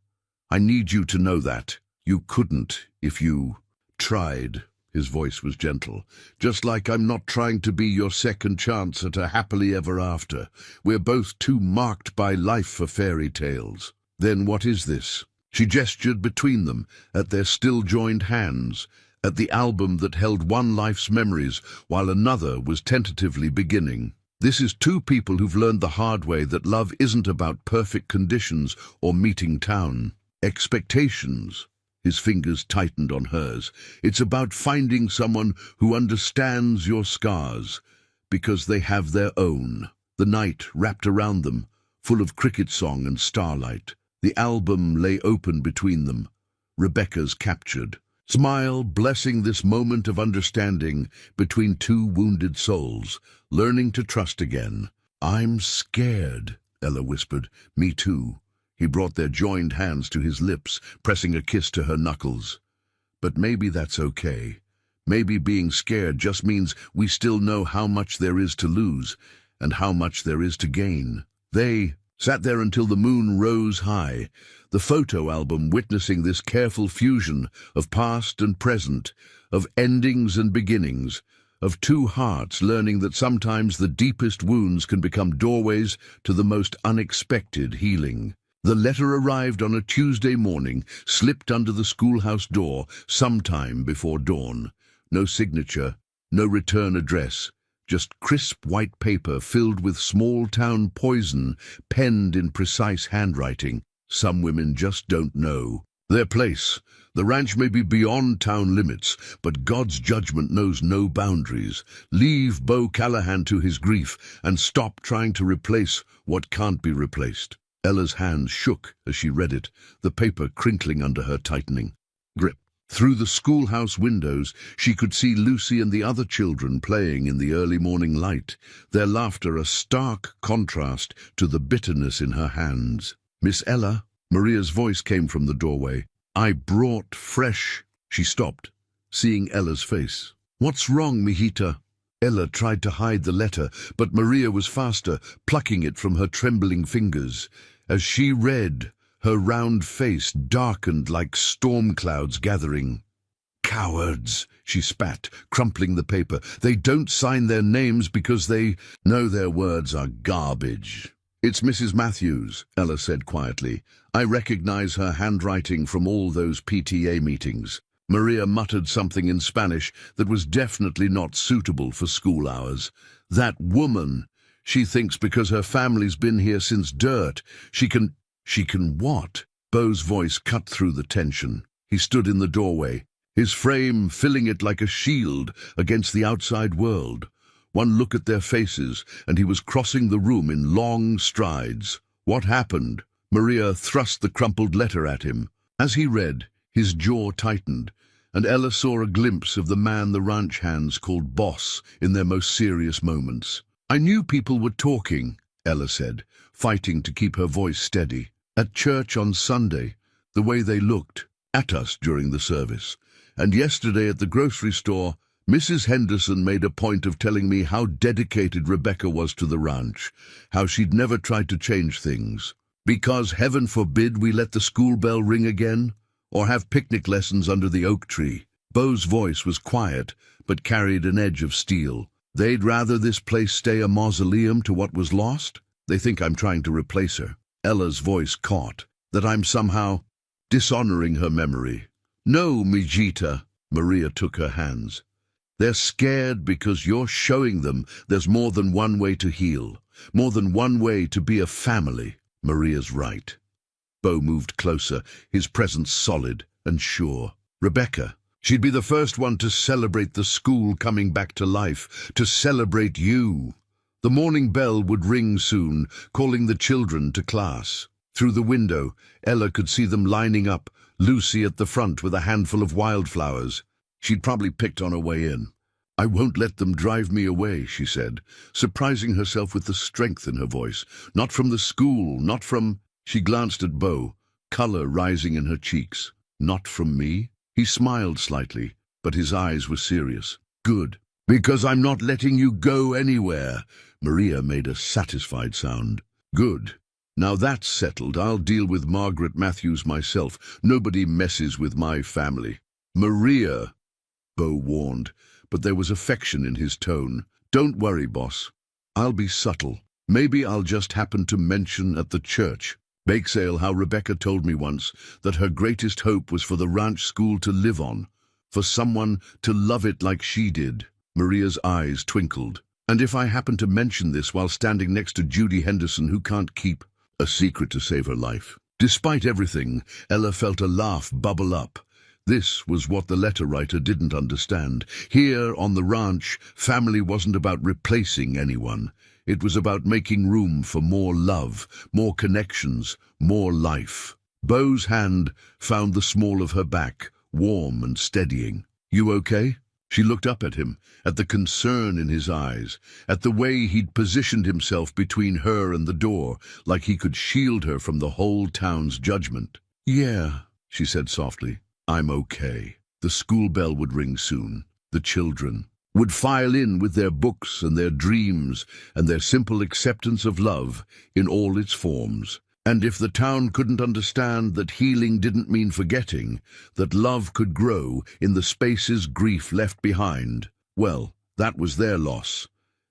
I need you to know that. You couldn't if you tried." His voice was gentle. "Just like I'm not trying to be your second chance at a happily ever after. We're both too marked by life for fairy tales." "Then what is this?" She gestured between them, at their still joined hands, at the album that held one life's memories while another was tentatively beginning. "This is 2 people who've learned the hard way that love isn't about perfect conditions or meeting town expectations." His fingers tightened on hers. "It's about finding someone who understands your scars, because they have their own." The night wrapped around them, full of cricket song and starlight. The album lay open between them. Rebecca's captured. Smile blessing this moment of understanding between 2 wounded souls, learning to trust again. "I'm scared," Ella whispered. "Me too." He brought their joined hands to his lips, pressing a kiss to her knuckles. "But maybe that's okay. Maybe being scared just means we still know how much there is to lose and how much there is to gain." They sat there until the moon rose high, the photo album witnessing this careful fusion of past and present, of endings and beginnings, of 2 hearts learning that sometimes the deepest wounds can become doorways to the most unexpected healing. The letter arrived on a Tuesday morning, slipped under the schoolhouse door sometime before dawn. No signature, no return address, just crisp white paper filled with small-town poison, penned in precise handwriting. "Some women just don't know." Their place. The ranch may be beyond town limits, but God's judgment knows no boundaries. Leave Bo Callahan to his grief and stop trying to replace what can't be replaced. Ella's hands shook as she read it, the paper crinkling under her tightening grip. Through the schoolhouse windows, she could see Lucy and the other children playing in the early morning light, their laughter a stark contrast to the bitterness in her hands. "Miss Ella?" Maria's voice came from the doorway. "I brought fresh—" She stopped, seeing Ella's face. "What's wrong, mijita?" Ella tried to hide the letter, but Maria was faster, plucking it from her trembling fingers. As she read, her round face darkened like storm clouds gathering. "Cowards," she spat, crumpling the paper. "They don't sign their names because they know their words are garbage." "It's Mrs. Matthews," Ella said quietly. "I recognize her handwriting from all those PTA meetings." Maria muttered something in Spanish that was definitely not suitable for school hours. "That woman! She thinks because her family's been here since dirt, she can what?" Bo's voice cut through the tension. He stood in the doorway, his frame filling it like a shield against the outside world. One look at their faces, and he was crossing the room in long strides. "What happened?" Maria thrust the crumpled letter at him. As he read, his jaw tightened, and Ella saw a glimpse of the man the ranch hands called boss in their most serious moments. "I knew people were talking," Ella said, fighting to keep her voice steady. "At church on Sunday, the way they looked at us during the service. And yesterday at the grocery store, Mrs. Henderson made a point of telling me how dedicated Rebecca was to the ranch, how she'd never tried to change things. Because heaven forbid we let the school bell ring again, or have picnic lessons under the oak tree." Bo's voice was quiet, but carried an edge of steel. "They'd rather this place stay a mausoleum to what was lost? They think I'm trying to replace her." Ella's voice caught, that I'm somehow dishonoring her memory. "No, mijita." Maria took her hands. "They're scared because you're showing them there's more than one way to heal, more than one way to be a family." Maria's right. Bo moved closer, his presence solid and sure. "Rebecca, she'd be the first one to celebrate the school coming back to life, to celebrate you." The morning bell would ring soon, calling the children to class. Through the window, Ella could see them lining up, Lucy at the front with a handful of wildflowers. She'd probably picked on her way in. "I won't let them drive me away," she said, surprising herself with the strength in her voice. "Not from the school, not from—" She glanced at Bo, color rising in her cheeks. "Not from me?" He smiled slightly, but his eyes were serious. "Good, because I'm not letting you go anywhere." Maria made a satisfied sound. "Good. Now that's settled. I'll deal with Margaret Matthews myself. Nobody messes with my family." "Maria," Bo warned, but there was affection in his tone. "Don't worry, boss. I'll be subtle. Maybe I'll just happen to mention at the church bake sale how Rebecca told me once that her greatest hope was for the ranch school to live on, for someone to love it like she did." Maria's eyes twinkled. "And if I happen to mention this while standing next to Judy Henderson, who can't keep a secret to save her life?" Despite everything, Ella felt a laugh bubble up. This was what the letter writer didn't understand. Here on the ranch, family wasn't about replacing anyone. It was about making room for more love, more connections, more life. Bo's hand found the small of her back, warm and steadying. "You okay?" She looked up at him, at the concern in his eyes, at the way he'd positioned himself between her and the door, like he could shield her from the whole town's judgment. "Yeah," she said softly, "I'm okay." The school bell would ring soon. The children would file in with their books and their dreams and their simple acceptance of love in all its forms. And if the town couldn't understand that healing didn't mean forgetting, that love could grow in the spaces grief left behind, well, that was their loss.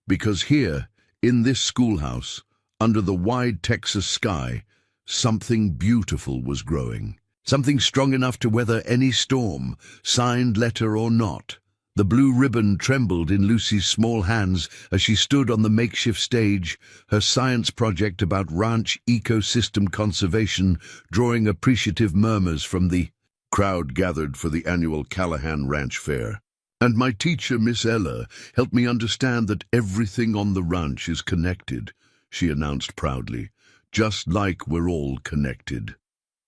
Because here, in this schoolhouse, under the wide Texas sky, something beautiful was growing. Something strong enough to weather any storm, signed letter or not. The blue ribbon trembled in Lucy's small hands as she stood on the makeshift stage, her science project about ranch ecosystem conservation drawing appreciative murmurs from the crowd gathered for the annual Callahan Ranch Fair. And my teacher, Miss Ella, helped me understand that everything on the ranch is connected, she announced proudly, just like we're all connected.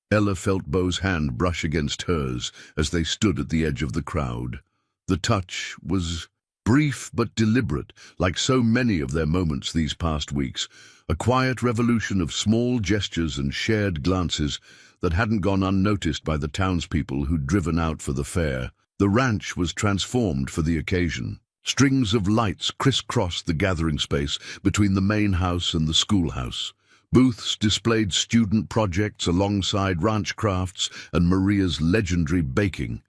Ella felt Beau's hand brush against hers as they stood at the edge of the crowd. The touch was brief but deliberate, like so many of their moments these past weeks, a quiet revolution of small gestures and shared glances that hadn't gone unnoticed by the townspeople who'd driven out for the fair. The ranch was transformed for the occasion. Strings of lights crisscrossed the gathering space between the main house and the schoolhouse. Booths displayed student projects alongside ranch crafts and Maria's legendary baking.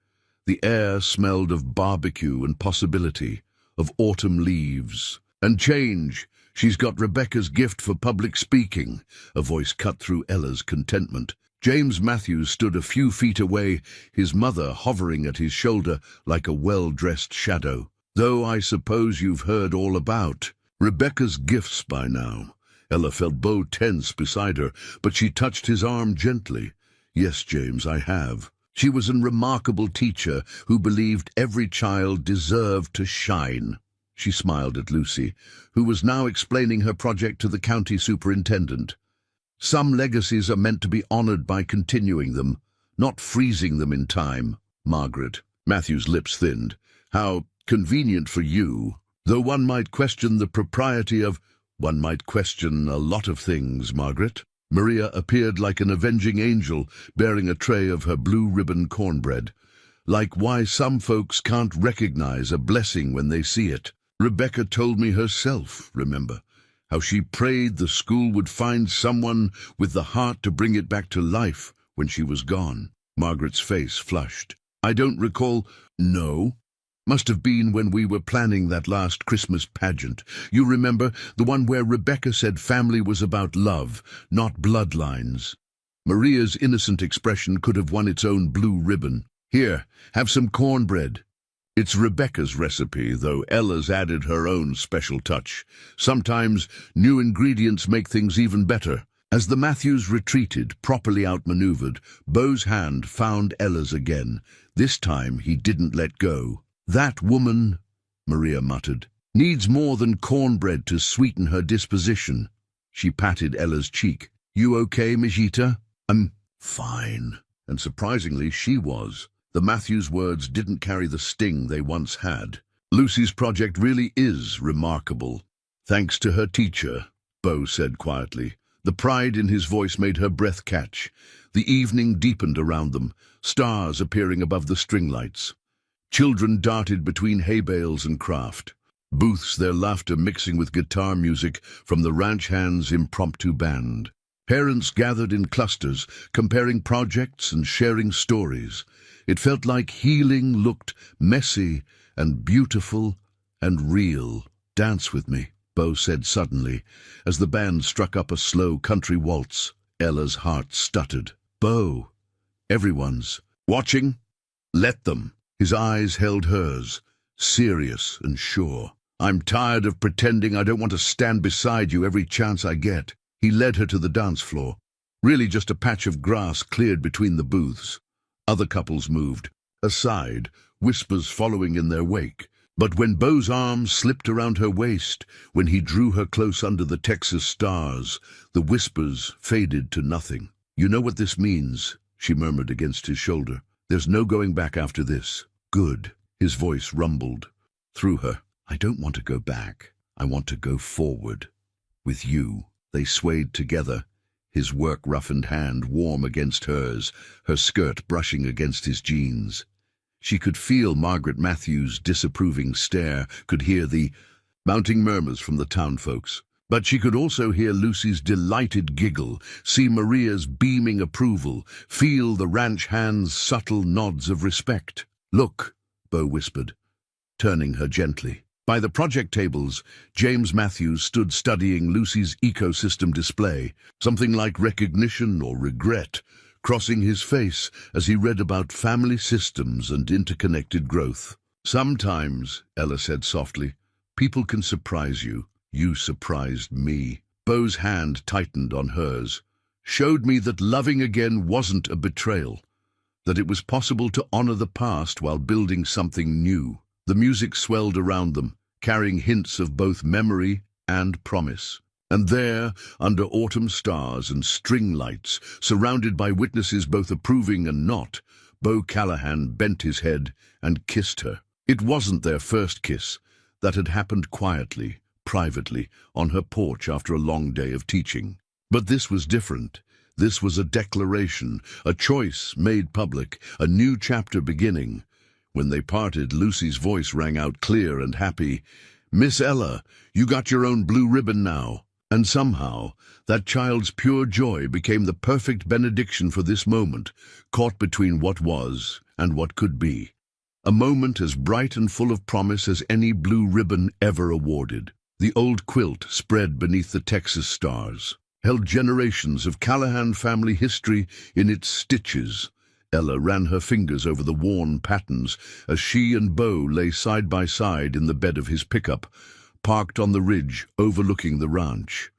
The air smelled of barbecue and possibility, of autumn leaves. And change. She's got Rebecca's gift for public speaking, a voice cut through Ella's contentment. James Matthews stood a few feet away, his mother hovering at his shoulder like a well-dressed shadow. Though I suppose you've heard all about Rebecca's gifts by now. Ella felt Beau tense beside her, but she touched his arm gently. Yes, James, I have. She was a remarkable teacher who believed every child deserved to shine. She smiled at Lucy, who was now explaining her project to the county superintendent. Some legacies are meant to be honored by continuing them, not freezing them in time. Margaret. Matthew's lips thinned. How convenient for you. Though one might question the propriety of... One might question a lot of things, Margaret. Maria appeared like an avenging angel, bearing a tray of her blue-ribbon cornbread. Like why some folks can't recognize a blessing when they see it. Rebecca told me herself, remember, how she prayed the school would find someone with the heart to bring it back to life when she was gone. Margaret's face flushed. I don't recall... No. Must have been when we were planning that last Christmas pageant. You remember, the one where Rebecca said family was about love, not bloodlines. Maria's innocent expression could have won its own blue ribbon. Here, have some cornbread. It's Rebecca's recipe, though Ella's added her own special touch. Sometimes new ingredients make things even better. As the Matthews retreated, properly outmaneuvered, Beau's hand found Ella's again. This time he didn't let go. That woman, Maria muttered, needs more than cornbread to sweeten her disposition. She patted Ella's cheek. You okay, Mijita? I'm fine. And surprisingly, she was. The Matthews words didn't carry the sting they once had. Lucy's project really is remarkable. Thanks to her teacher, Beau said quietly. The pride in his voice made her breath catch. The evening deepened around them, stars appearing above the string lights. Children darted between hay bales and craft. Booths, their laughter mixing with guitar music from the ranch hand's impromptu band. Parents gathered in clusters, comparing projects and sharing stories. It felt like healing looked messy and beautiful and real. Dance with me, Beau said suddenly, as the band struck up a slow country waltz. Ella's heart stuttered. Beau. Everyone's. Watching? Let them. His eyes held hers, serious and sure. I'm tired of pretending I don't want to stand beside you every chance I get. He led her to the dance floor. Really just a patch of grass cleared between the booths. Other couples moved, aside, whispers following in their wake. But when Beau's arms slipped around her waist, when he drew her close under the Texas stars, the whispers faded to nothing. You know what this means, she murmured against his shoulder. There's no going back after this. Good, his voice rumbled through her. I don't want to go back. I want to go forward. With you. They swayed together, his work-roughened hand warm against hers, her skirt brushing against his jeans. She could feel Margaret Matthews' disapproving stare, could hear the mounting murmurs from the townfolks. But she could also hear Lucy's delighted giggle, see Maria's beaming approval, feel the ranch hand's subtle nods of respect. Look, Beau whispered, turning her gently. By the project tables, James Matthews stood studying Lucy's ecosystem display, something like recognition or regret, crossing his face as he read about family systems and interconnected growth. Sometimes, Ella said softly, people can surprise you. You surprised me. Bo's hand tightened on hers, showed me that loving again wasn't a betrayal, that it was possible to honor the past while building something new. The music swelled around them, carrying hints of both memory and promise. And there, under autumn stars and string lights, surrounded by witnesses both approving and not, Bo Callahan bent his head and kissed her. It wasn't their first kiss. That had happened quietly, privately, on her porch after a long day of teaching. But this was different. This was a declaration, a choice made public, a new chapter beginning. When they parted, Lucy's voice rang out clear and happy. "Miss Ella, you got your own blue ribbon now." And somehow, that child's pure joy became the perfect benediction for this moment, caught between what was and what could be. A moment as bright and full of promise as any blue ribbon ever awarded. The old quilt, spread beneath the Texas stars, held generations of Callahan family history in its stitches. Ella ran her fingers over the worn patterns as she and Bo lay side by side in the bed of his pickup, parked on the ridge overlooking the ranch.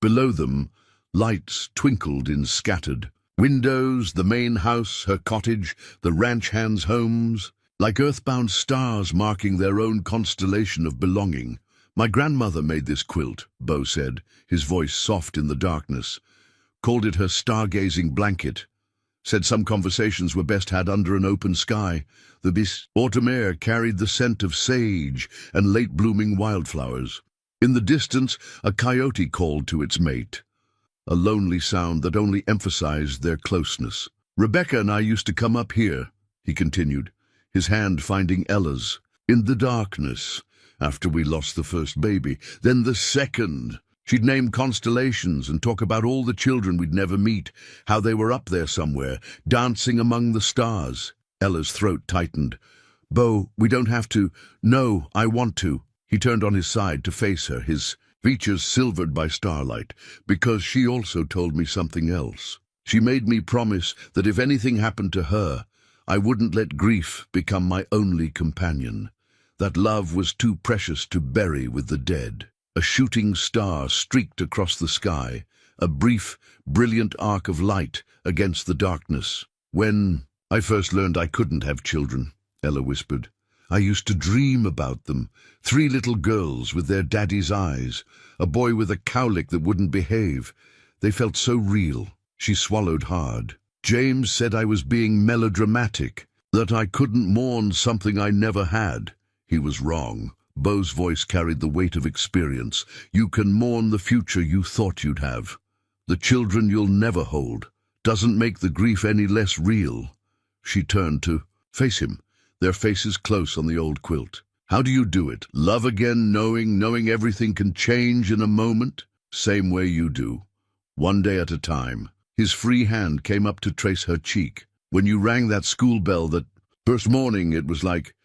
Below them, lights twinkled in scattered windows, the main house, her cottage, the ranch hands' homes, like earthbound stars marking their own constellation of belonging. "My grandmother made this quilt," Bo said, his voice soft in the darkness. "Called it her stargazing blanket. Said some conversations were best had under an open sky. The autumn air carried the scent of sage and late-blooming wildflowers. In the distance, a coyote called to its mate, a lonely sound that only emphasized their closeness. Rebecca and I used to come up here," he continued, his hand finding Ella's, "in the darkness, after we lost the first baby, then the second. She'd name constellations and talk about all the children we'd never meet, how they were up there somewhere, dancing among the stars." Ella's throat tightened. "Bo, we don't have to. No, I want to." He turned on his side to face her, his features silvered by starlight, "because she also told me something else. She made me promise that if anything happened to her, I wouldn't let grief become my only companion. That love was too precious to bury with the dead." A shooting star streaked across the sky, a brief, brilliant arc of light against the darkness. "When I first learned I couldn't have children," Ella whispered, "I used to dream about them. 3 little girls with their daddy's eyes, a boy with a cowlick that wouldn't behave. They felt so real." She swallowed hard. "James said I was being melodramatic, that I couldn't mourn something I never had. He was wrong." Bo's voice carried the weight of experience. "You can mourn the future you thought you'd have. The children you'll never hold. Doesn't make the grief any less real." She turned to face him, their faces close on the old quilt. "How do you do it? Love again, knowing everything can change in a moment? Same way you do. One day at a time." His free hand came up to trace her cheek. "When you rang that school bell that first morning, it was like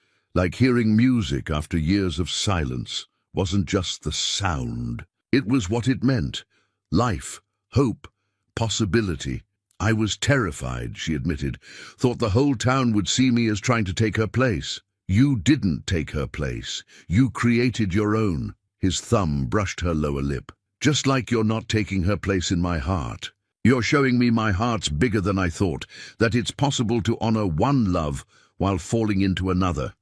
hearing music after years of silence. Wasn't just the sound. It was what it meant. Life, hope, possibility. I was terrified," she admitted. "Thought the whole town would see me as trying to take her place." "You didn't take her place. You created your own." His thumb brushed her lower lip. "Just like you're not taking her place in my heart. You're showing me my heart's bigger than I thought, that it's possible to honor one love while falling into another."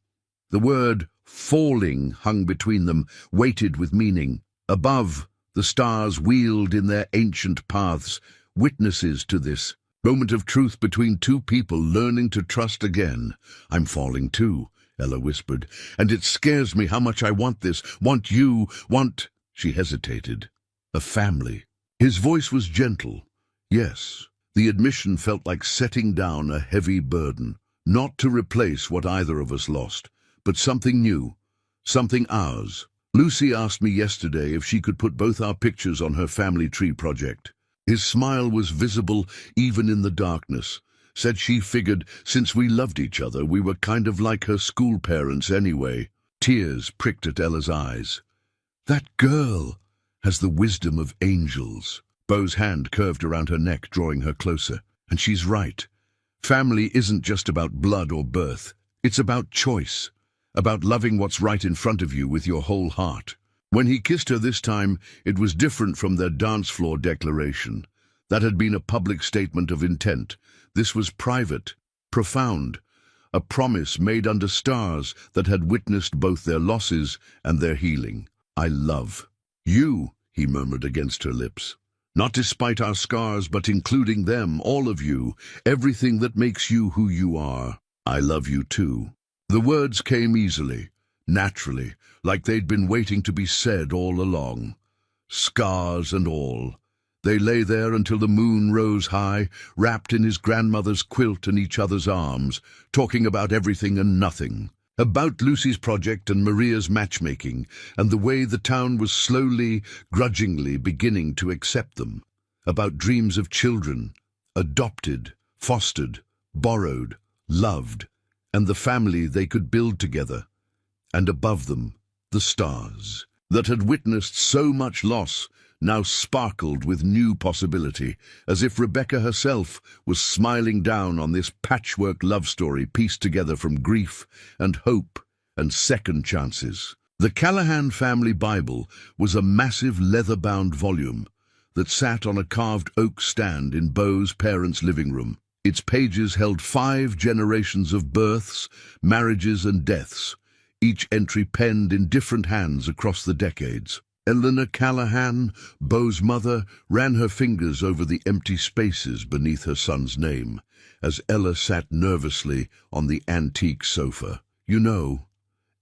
The word falling hung between them, weighted with meaning. Above, the stars wheeled in their ancient paths, witnesses to this moment of truth between two people learning to trust again. "I'm falling too," Ella whispered, "and it scares me how much I want this, want you, want—" She hesitated. "A family." His voice was gentle. Yes, the admission felt like setting down a heavy burden, not to replace what either of us lost, but something new, something ours. "Lucy asked me yesterday if she could put both our pictures on her family tree project." His smile was visible even in the darkness. Said she figured since we loved each other, we were kind of like her school parents anyway. Tears pricked at Ella's eyes. "That girl has the wisdom of angels." Bo's hand curved around her neck, drawing her closer. "And she's right. Family isn't just about blood or birth. It's about choice. about loving what's right in front of you with your whole heart. When he kissed her this time, it was different from their dance floor declaration. That had been a public statement of intent. This was private, profound, a promise made under stars that had witnessed both their losses and their healing. "I love you," he murmured against her lips. "Not despite our scars, but including them, all of you, everything that makes you who you are. I love you too." The words came easily, naturally, like they'd been waiting to be said all along. Scars and all. They lay there until the moon rose high, wrapped in his grandmother's quilt and each other's arms, talking about everything and nothing. About Lucy's project and Maria's matchmaking, and the way the town was slowly, grudgingly beginning to accept them. About dreams of children, adopted, fostered, borrowed, loved, and the family they could build together. And above them, the stars, that had witnessed so much loss, now sparkled with new possibility, as if Rebecca herself was smiling down on this patchwork love story pieced together from grief and hope and second chances. The Callahan family Bible was a massive leather-bound volume that sat on a carved oak stand in Beau's parents' living room. Its pages held 5 generations of births, marriages and deaths, each entry penned in different hands across the decades. Eleanor Callahan, Beau's mother, ran her fingers over the empty spaces beneath her son's name, as Ella sat nervously on the antique sofa. "You know,"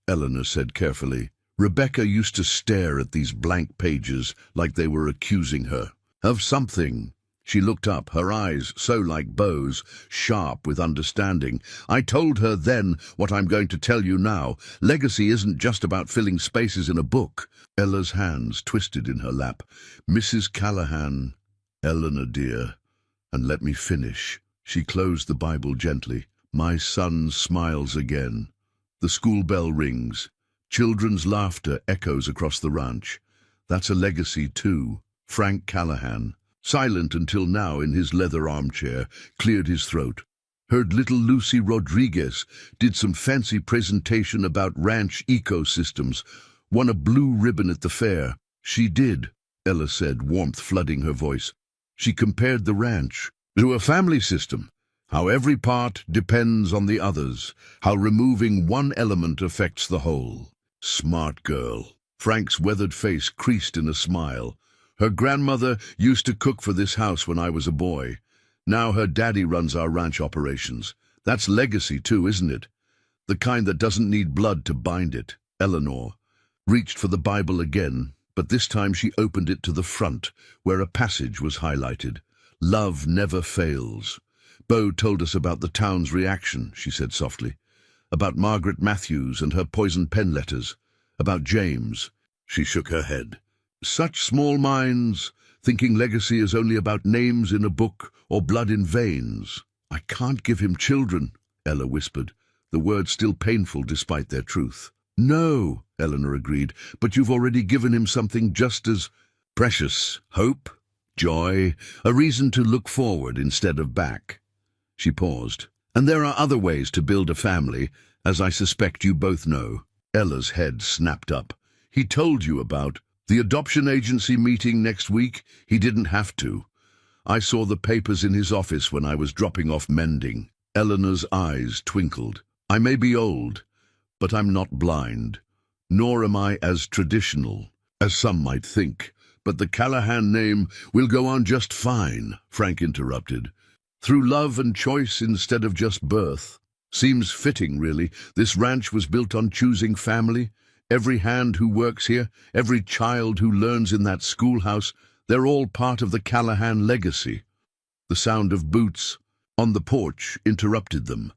Eleanor said carefully, "Rebecca used to stare at these blank pages like they were accusing her of something." She looked up, her eyes, so like Beau's, sharp with understanding. "I told her then what I'm going to tell you now. Legacy isn't just about filling spaces in a book." Ella's hands twisted in her lap. "Mrs. Callahan, Eleanor dear, and let me finish." She closed the Bible gently. "My son smiles again. The school bell rings. Children's laughter echoes across the ranch. That's a legacy too. Frank Callahan, silent until now in his leather armchair, cleared his throat. Heard little Lucy Rodriguez did some fancy presentation about ranch ecosystems, won a blue ribbon at the fair." "She did," Ella said, warmth flooding her voice. "She compared the ranch to a family system, how every part depends on the others, how removing one element affects the whole." "Smart girl." Frank's weathered face creased in a smile. "Her grandmother used to cook for this house when I was a boy. Now her daddy runs our ranch operations. That's legacy too, isn't it? The kind that doesn't need blood to bind it." Eleanor reached for the Bible again, but this time she opened it to the front, where a passage was highlighted. "Love never fails." "Beau told us about the town's reaction," she said softly. "About Margaret Matthews and her poisoned pen letters. About James." She shook her head. "Such small minds, thinking legacy is only about names in a book or blood in veins." "I can't give him children," Ella whispered, the words still painful despite their truth. "No," Eleanor agreed, "but you've already given him something just as precious. Hope, joy, a reason to look forward instead of back." She paused. "And there are other ways to build a family, as I suspect you both know." Ella's head snapped up. "He told you about the adoption agency meeting next week? He didn't have to. I saw the papers in his office when I was dropping off mending." Eleanor's eyes twinkled. "I may be old, but I'm not blind. Nor am I as traditional as some might think. But the Callahan name will go on just fine," Frank interrupted. "Through love and choice instead of just birth. Seems fitting, really. This ranch was built on choosing family. Every hand who works here, every child who learns in that schoolhouse, they're all part of the Callahan legacy." The sound of boots on the porch interrupted them.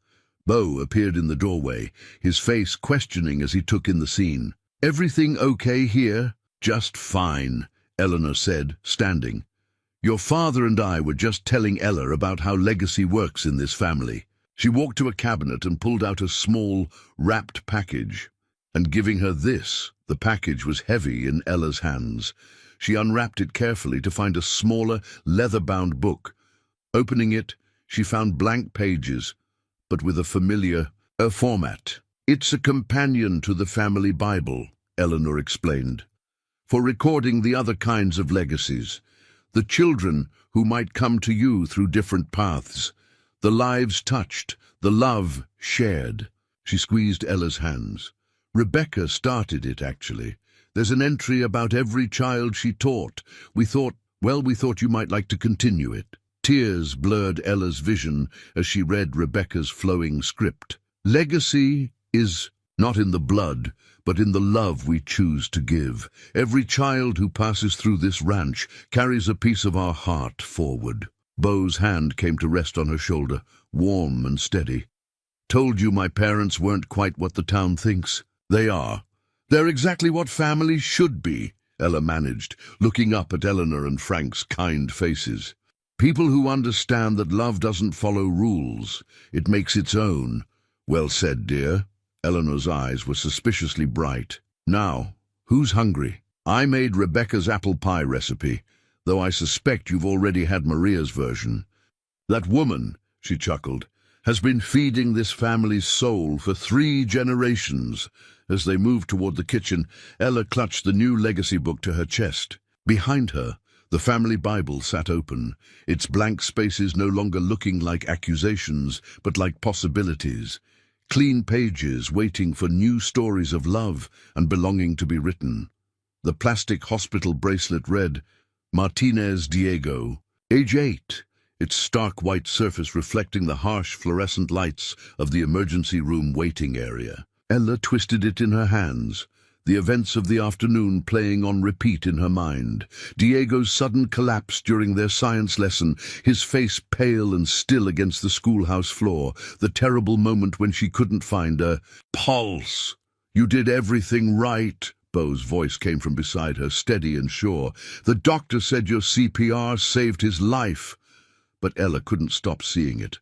Beau appeared in the doorway, his face questioning as he took in the scene. "Everything okay here?" "Just fine," Eleanor said, standing. "Your father and I were just telling Ella about how legacy works in this family." She walked to a cabinet and pulled out a small, wrapped package. And giving her this, the package was heavy in Ella's hands. She unwrapped it carefully to find a smaller, leather-bound book. Opening it, she found blank pages, but with a familiar format. It's a companion to the family Bible, Eleanor explained, for recording the other kinds of legacies, the children who might come to you through different paths, the lives touched, the love shared. She squeezed Ella's hands. Rebecca started it, actually. There's an entry about every child she taught. We thought you might like to continue it. Tears blurred Ella's vision as she read Rebecca's flowing script. Legacy is not in the blood, but in the love we choose to give. Every child who passes through this ranch carries a piece of our heart forward. Beau's hand came to rest on her shoulder, warm and steady. Told you my parents weren't quite what the town thinks. They are. They're exactly what families should be, Ella managed, looking up at Eleanor and Frank's kind faces. People who understand that love doesn't follow rules. It makes its own. Well said, dear. Eleanor's eyes were suspiciously bright. Now, who's hungry? I made Rebecca's apple pie recipe, though I suspect you've already had Maria's version. That woman, she chuckled, has been feeding this family's soul for 3 generations. As they moved toward the kitchen, Ella clutched the new legacy book to her chest. Behind her, the family Bible sat open, its blank spaces no longer looking like accusations, but like possibilities. Clean pages waiting for new stories of love and belonging to be written. The plastic hospital bracelet read, Martinez Diego, age 8, its stark white surface reflecting the harsh fluorescent lights of the emergency room waiting area. Ella twisted it in her hands, the events of the afternoon playing on repeat in her mind. Diego's sudden collapse during their science lesson, his face pale and still against the schoolhouse floor, the terrible moment when she couldn't find a pulse. You did everything right, Beau's voice came from beside her, steady and sure. The doctor said your CPR saved his life. But Ella couldn't stop seeing it.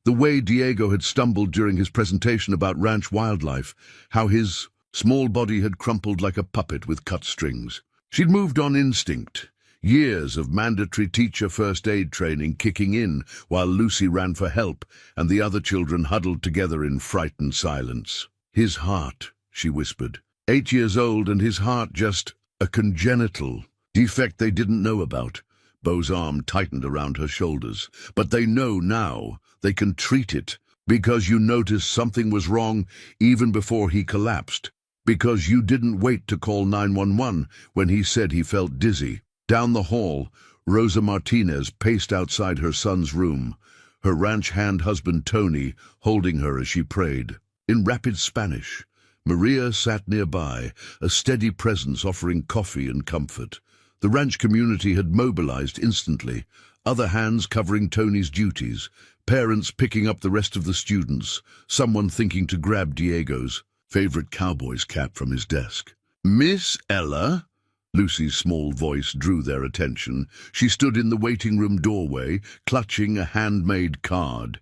The way Diego had stumbled during his presentation about ranch wildlife, how his small body had crumpled like a puppet with cut strings. She'd moved on instinct, years of mandatory teacher first aid training kicking in while Lucy ran for help and the other children huddled together in frightened silence. His heart, she whispered. 8 years old and his heart just a congenital defect they didn't know about. Beau's arm tightened around her shoulders. But they know now. They can treat it. Because you noticed something was wrong even before he collapsed. Because you didn't wait to call 911 when he said he felt dizzy. Down the hall, Rosa Martinez paced outside her son's room, her ranch hand husband Tony holding her as she prayed. In rapid Spanish, Maria sat nearby, a steady presence offering coffee and comfort. The ranch community had mobilized instantly, other hands covering Tony's duties, parents picking up the rest of the students, someone thinking to grab Diego's favorite Cowboys cap from his desk. Miss Ella? Lucy's small voice drew their attention. She stood in the waiting room doorway, clutching a handmade card.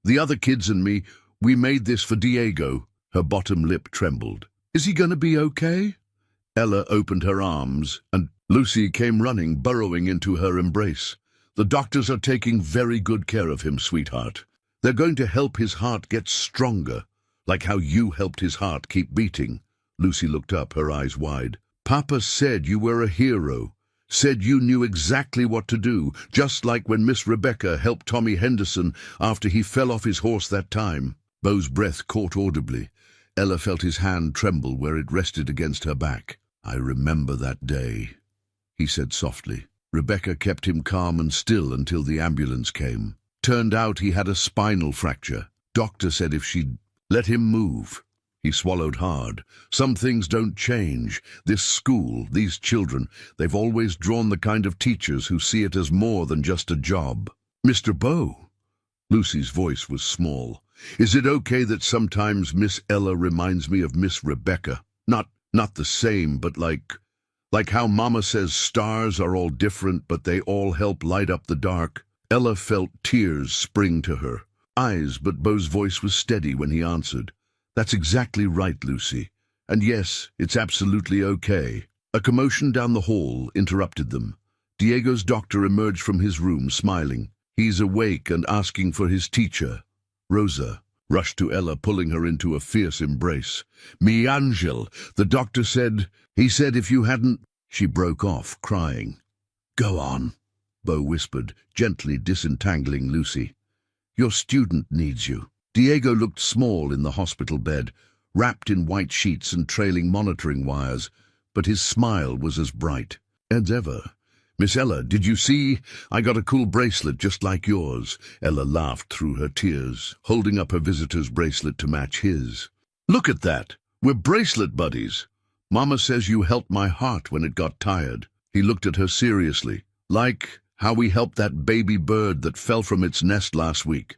The other kids and me, we made this for Diego. Her bottom lip trembled. Is he gonna be okay? Ella opened her arms, and Lucy came running, burrowing into her embrace. The doctors are taking very good care of him, sweetheart. They're going to help his heart get stronger, like how you helped his heart keep beating. Lucy looked up, her eyes wide. Papa said you were a hero, said you knew exactly what to do, just like when Miss Rebecca helped Tommy Henderson after he fell off his horse that time. Beau's breath caught audibly. Ella felt his hand tremble where it rested against her back. I remember that day, he said softly. Rebecca kept him calm and still until the ambulance came. Turned out he had a spinal fracture. Doctor said if she'd let him move. He swallowed hard. Some things don't change. This school, these children, they've always drawn the kind of teachers who see it as more than just a job. Mr. Beau. Lucy's voice was small. Is it okay that sometimes Miss Ella reminds me of Miss Rebecca? Not the same, but like how Mama says stars are all different, but they all help light up the dark. Ella felt tears spring to her eyes, but Beau's voice was steady when he answered. That's exactly right, Lucy. And yes, it's absolutely okay. A commotion down the hall interrupted them. Diego's doctor emerged from his room, smiling. He's awake and asking for his teacher, Rosa. rushed to Ella, pulling her into a fierce embrace. "Me angel, the doctor said, he said if you hadn't—" She broke off, crying. "Go on," Bo whispered, gently disentangling Lucy. "Your student needs you." Diego looked small in the hospital bed, wrapped in white sheets and trailing monitoring wires, but his smile was as bright as ever. "Miss Ella, did you see? I got a cool bracelet just like yours." Ella laughed through her tears, holding up her visitor's bracelet to match his. "Look at that! We're bracelet buddies. Mama says you helped my heart when it got tired." He looked at her seriously, like how we helped that baby bird that fell from its nest last week.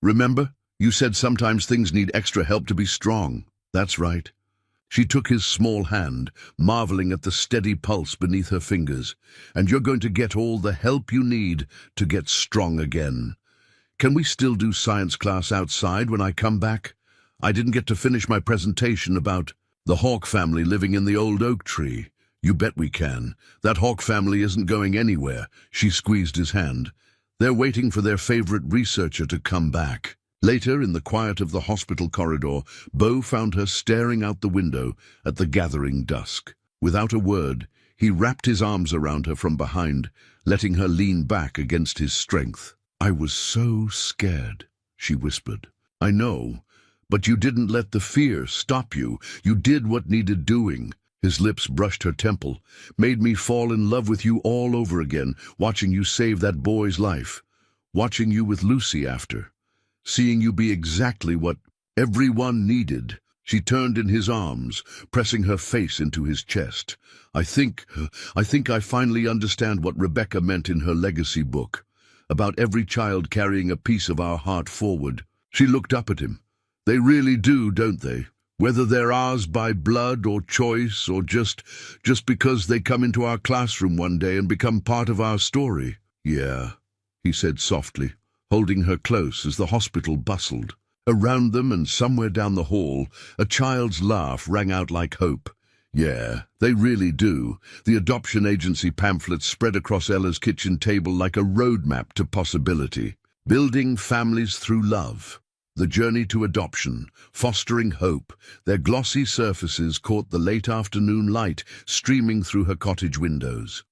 "Remember? You said sometimes things need extra help to be strong." "That's right." She took his small hand, marveling at the steady pulse beneath her fingers. "And you're going to get all the help you need to get strong again. Can we still do science class outside when I come back? I didn't get to finish my presentation about the Hawk family living in the old oak tree." "You bet we can. That Hawk family isn't going anywhere." She squeezed his hand. "They're waiting for their favorite researcher to come back." Later, in the quiet of the hospital corridor, Bo found her staring out the window at the gathering dusk. Without a word, he wrapped his arms around her from behind, letting her lean back against his strength. "I was so scared," she whispered. "I know, but you didn't let the fear stop you. You did what needed doing." His lips brushed her temple. "Made me fall in love with you all over again, watching you save that boy's life. Watching you with Lucy after. Seeing you be exactly what everyone needed." She turned in his arms, pressing her face into his chest. I think I finally understand what Rebecca meant in her legacy book, about every child carrying a piece of our heart forward." She looked up at him. "They really do, don't they? Whether they're ours by blood or choice or just because they come into our classroom one day and become part of our story." "Yeah," he said softly, holding her close as the hospital bustled. Around them and somewhere down the hall, a child's laugh rang out like hope. "Yeah, they really do." The adoption agency pamphlets spread across Ella's kitchen table like a roadmap to possibility. Building families through love. The journey to adoption, fostering hope. Their glossy surfaces caught the late afternoon light streaming through her cottage windows.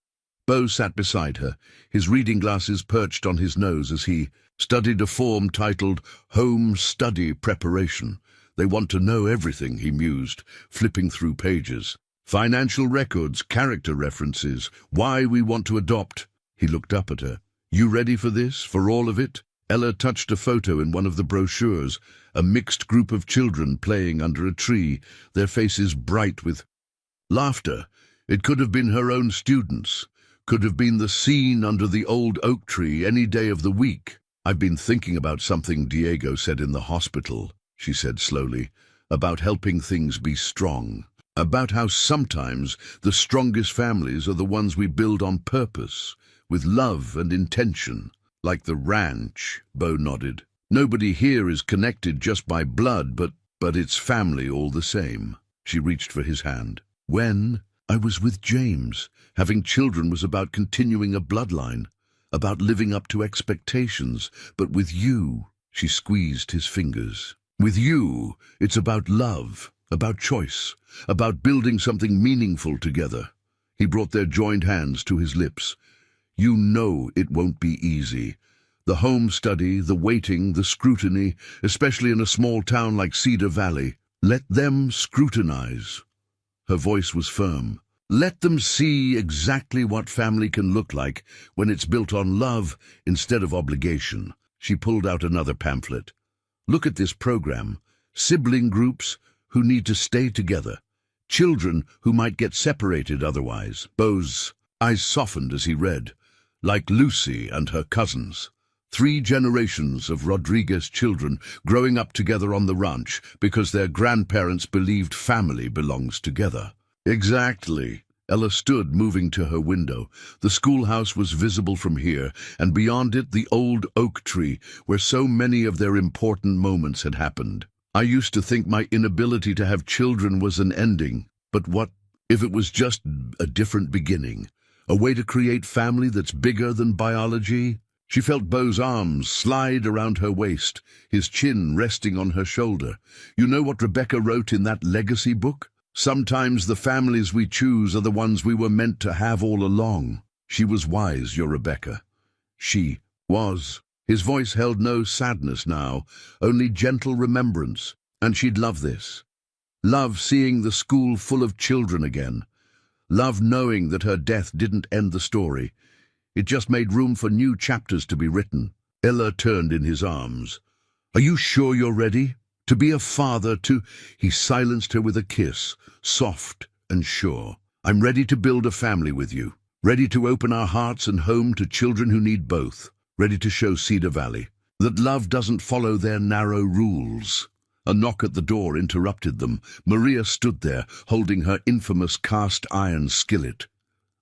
Bo sat beside her, his reading glasses perched on his nose as he studied a form titled Home Study Preparation. "They want to know everything," he mused, flipping through pages. "Financial records, character references, why we want to adopt." He looked up at her. "You ready for this, for all of it?" Ella touched a photo in one of the brochures, a mixed group of children playing under a tree, their faces bright with laughter. It could have been her own students, could have been the scene under the old oak tree any day of the week. "I've been thinking about something Diego said in the hospital," she said slowly, "about helping things be strong. About how sometimes the strongest families are the ones we build on purpose, with love and intention. Like the ranch," Bo nodded. "Nobody here is connected just by blood, but it's family all the same." She reached for his hand. "When I was with James, having children was about continuing a bloodline, about living up to expectations. But with you," she squeezed his fingers, "with you, it's about love, about choice, about building something meaningful together." He brought their joined hands to his lips. "You know it won't be easy. The home study, the waiting, the scrutiny, especially in a small town like Cedar Valley. Let them scrutinize." Her voice was firm. "Let them see exactly what family can look like when it's built on love instead of obligation." She pulled out another pamphlet. "Look at this program. Sibling groups who need to stay together. Children who might get separated otherwise." Bo's eyes softened as he read. "Like Lucy and her cousins. 3 generations of Rodriguez children growing up together on the ranch because their grandparents believed family belongs together." "Exactly." Ella stood, moving to her window. The schoolhouse was visible from here, and beyond it the old oak tree, where so many of their important moments had happened. "I used to think my inability to have children was an ending, but what if it was just a different beginning? A way to create family that's bigger than biology?" She felt Beau's arms slide around her waist, his chin resting on her shoulder. You know what Rebecca wrote in that legacy book? Sometimes the families we choose are the ones we were meant to have all along. She was wise, your Rebecca. She was. His voice held no sadness now, only gentle remembrance. And she'd love this. Love seeing the school full of children again. Love knowing that her death didn't end the story. It just made room for new chapters to be written. Ella turned in his arms. Are you sure you're ready? To be a father, to... He silenced her with a kiss, soft and sure. I'm ready to build a family with you. Ready to open our hearts and home to children who need both. Ready to show Cedar Valley that love doesn't follow their narrow rules. A knock at the door interrupted them. Maria stood there, holding her infamous cast-iron skillet.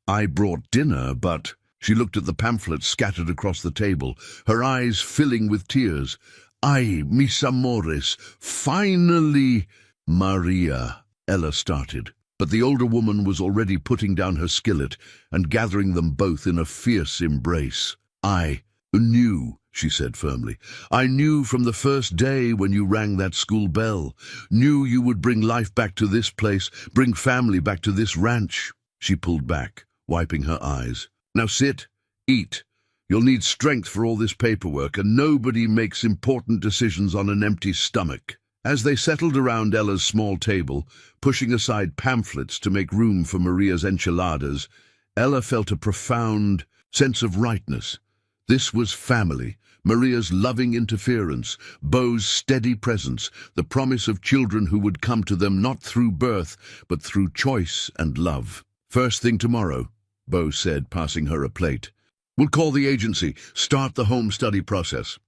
I brought dinner, but... She looked at the pamphlets scattered across the table, her eyes filling with tears. Ay, mis amores, finally... Maria, Ella started. But the older woman was already putting down her skillet and gathering them both in a fierce embrace. I knew, she said firmly. I knew from the first day when you rang that school bell. Knew you would bring life back to this place, bring family back to this ranch. She pulled back, wiping her eyes. Now sit, eat. You'll need strength for all this paperwork, and nobody makes important decisions on an empty stomach. As they settled around Ella's small table, pushing aside pamphlets to make room for Maria's enchiladas, Ella felt a profound sense of rightness. This was family, Maria's loving interference, Beau's steady presence, the promise of children who would come to them not through birth, but through choice and love. First thing tomorrow, Beau said, passing her a plate. We'll call the agency, start the home study process.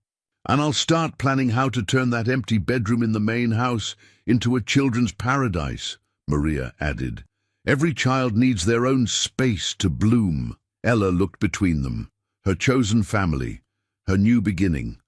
And I'll start planning how to turn that empty bedroom in the main house into a children's paradise, Maria added. Every child needs their own space to bloom. Ella looked between them, her chosen family, her new beginning.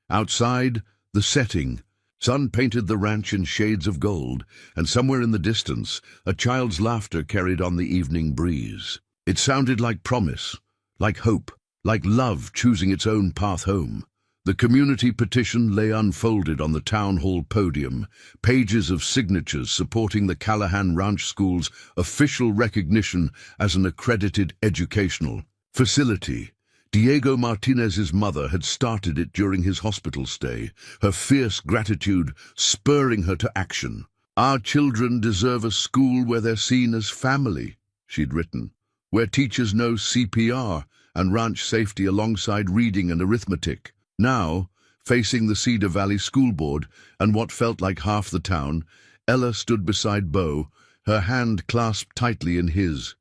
Outside, the setting. Sun painted the ranch in shades of gold, and somewhere in the distance, a child's laughter carried on the evening breeze. It sounded like promise, like hope, like love choosing its own path home. The community petition lay unfolded on the town hall podium, pages of signatures supporting the Callahan Ranch School's official recognition as an accredited educational facility. Diego Martinez's mother had started it during his hospital stay, her fierce gratitude spurring her to action. Our children deserve a school where they're seen as family, she'd written, where teachers know CPR and ranch safety alongside reading and arithmetic. Now, facing the Cedar Valley School Board and what felt like half the town, Ella stood beside Beau, her hand clasped tightly in his.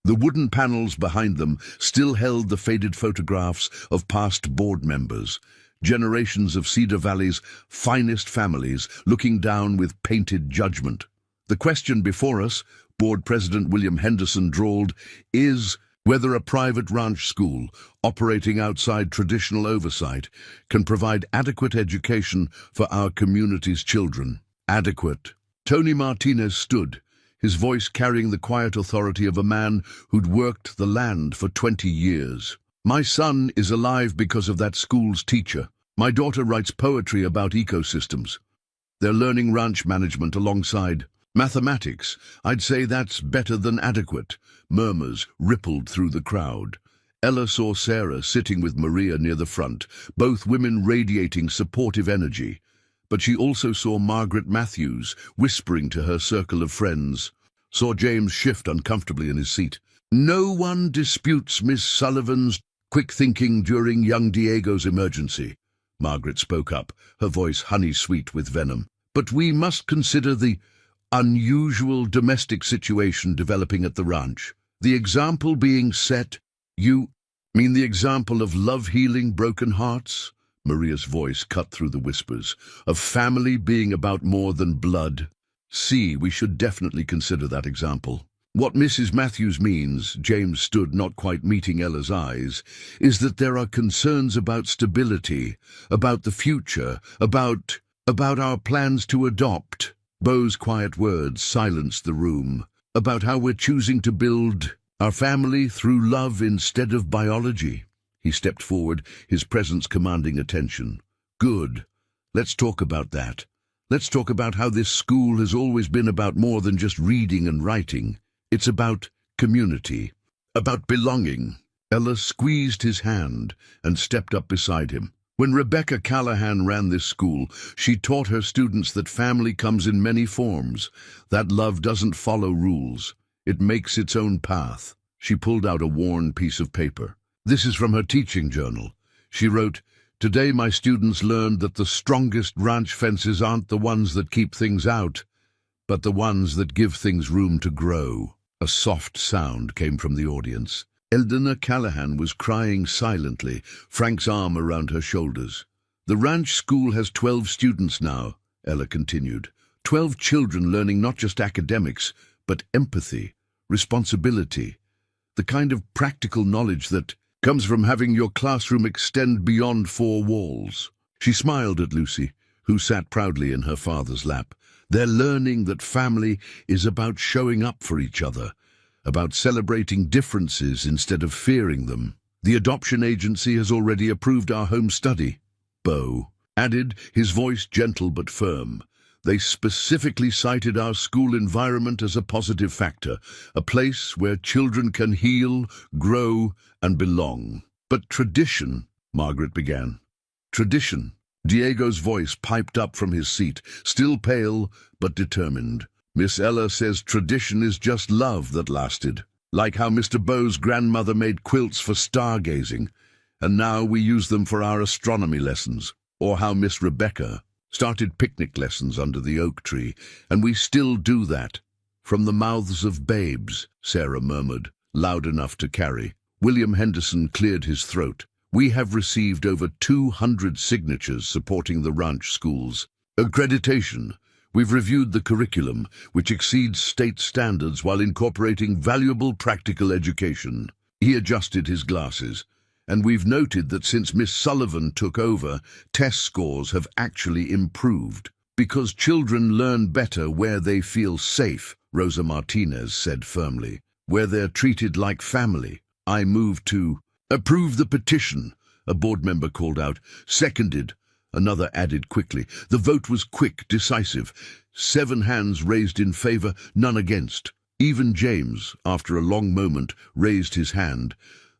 The wooden panels behind them still held the faded photographs of past board members, generations of Cedar Valley's finest families looking down with painted judgment. The question before us, Board President William Henderson drawled, is whether a private ranch school, operating outside traditional oversight, can provide adequate education for our community's children. Adequate. Tony Martinez stood, his voice carrying the quiet authority of a man who'd worked the land for 20 years. My son is alive because of that school's teacher. My daughter writes poetry about ecosystems. They're learning ranch management alongside mathematics. I'd say that's better than adequate. Murmurs rippled through the crowd. Ella saw Sarah sitting with Maria near the front, both women radiating supportive energy. But she also saw Margaret Matthews whispering to her circle of friends, saw James shift uncomfortably in his seat. No one disputes Miss Sullivan's quick thinking during young Diego's emergency. Margaret spoke up, her voice honey-sweet with venom. But we must consider the unusual domestic situation developing at the ranch. The example being set. You mean the example of love healing broken hearts? Maria's voice cut through the whispers. Of family being about more than blood. See, we should definitely consider that example. What Mrs. Matthews means, James stood not quite meeting Ella's eyes, is that there are concerns about stability, about the future, about our plans to adopt. Beau's quiet words silenced the room, about how we're choosing to build our family through love instead of biology. He stepped forward, his presence commanding attention. Good. Let's talk about that. Let's talk about how this school has always been about more than just reading and writing. It's about community, about belonging. Ella squeezed his hand and stepped up beside him. When Rebecca Callahan ran this school, she taught her students that family comes in many forms, that love doesn't follow rules. It makes its own path. She pulled out a worn piece of paper. This is from her teaching journal. She wrote, "Today my students learned that the strongest ranch fences aren't the ones that keep things out, but the ones that give things room to grow." A soft sound came from the audience. Eldona Callahan was crying silently, Frank's arm around her shoulders. "The ranch school has 12 students now," Ella continued. 12 children learning not just academics, but empathy, responsibility, the kind of practical knowledge that comes from having your classroom extend beyond 4 walls. She smiled at Lucy, who sat proudly in her father's lap. They're learning that family is about showing up for each other, about celebrating differences instead of fearing them. "The adoption agency has already approved our home study," Bo added, his voice gentle but firm. "They specifically cited our school environment as a positive factor, a place where children can heal, grow, and belong." "But tradition," Margaret began. "Tradition." Diego's voice piped up from his seat, still pale but determined. "Miss Ella says tradition is just love that lasted, like how Mr. Bo's grandmother made quilts for stargazing, and now we use them for our astronomy lessons, or how Miss Rebecca started picnic lessons under the oak tree, and we still do that." "From the mouths of babes," Sarah murmured, loud enough to carry. William Henderson cleared his throat. "We have received over 200 signatures supporting the ranch schools. Accreditation. We've reviewed the curriculum, which exceeds state standards while incorporating valuable practical education." He adjusted his glasses. "And we've noted that since Miss Sullivan took over, test scores have actually improved. Because children learn better where they feel safe," Rosa Martinez said firmly. "Where they're treated like family." "I move to approve the petition," a board member called out. "Seconded," another added quickly. The vote was quick, decisive. 7 hands raised in favor, none against. Even James, after a long moment, raised his hand,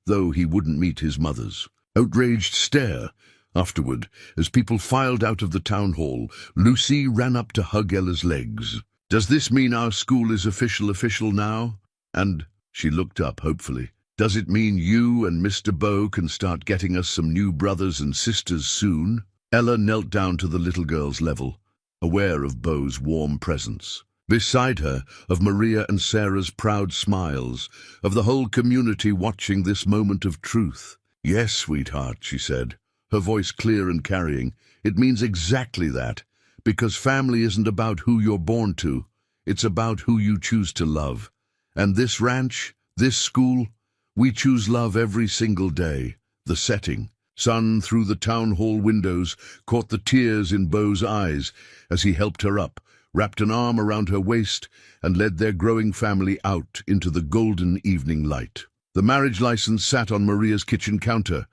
though he wouldn't meet his mother's. Outraged stare. Afterward, as people filed out of the town hall, Lucy ran up to hug Ella's legs. "Does this mean our school is official now? And," she looked up hopefully, "does it mean you and Mr. Bo can start getting us some new brothers and sisters soon?" Ella knelt down to the little girl's level, aware of Bo's warm presence. Beside her, of Maria and Sarah's proud smiles, of the whole community watching this moment of truth. "Yes, sweetheart," she said, her voice clear and carrying. "It means exactly that, because family isn't about who you're born to, it's about who you choose to love. And this ranch, this school, we choose love every single day." The setting, sun through the town hall windows, caught the tears in Bo's eyes as he helped her up, wrapped an arm around her waist, and led their growing family out into the golden evening light. The marriage license sat on Maria's kitchen counter.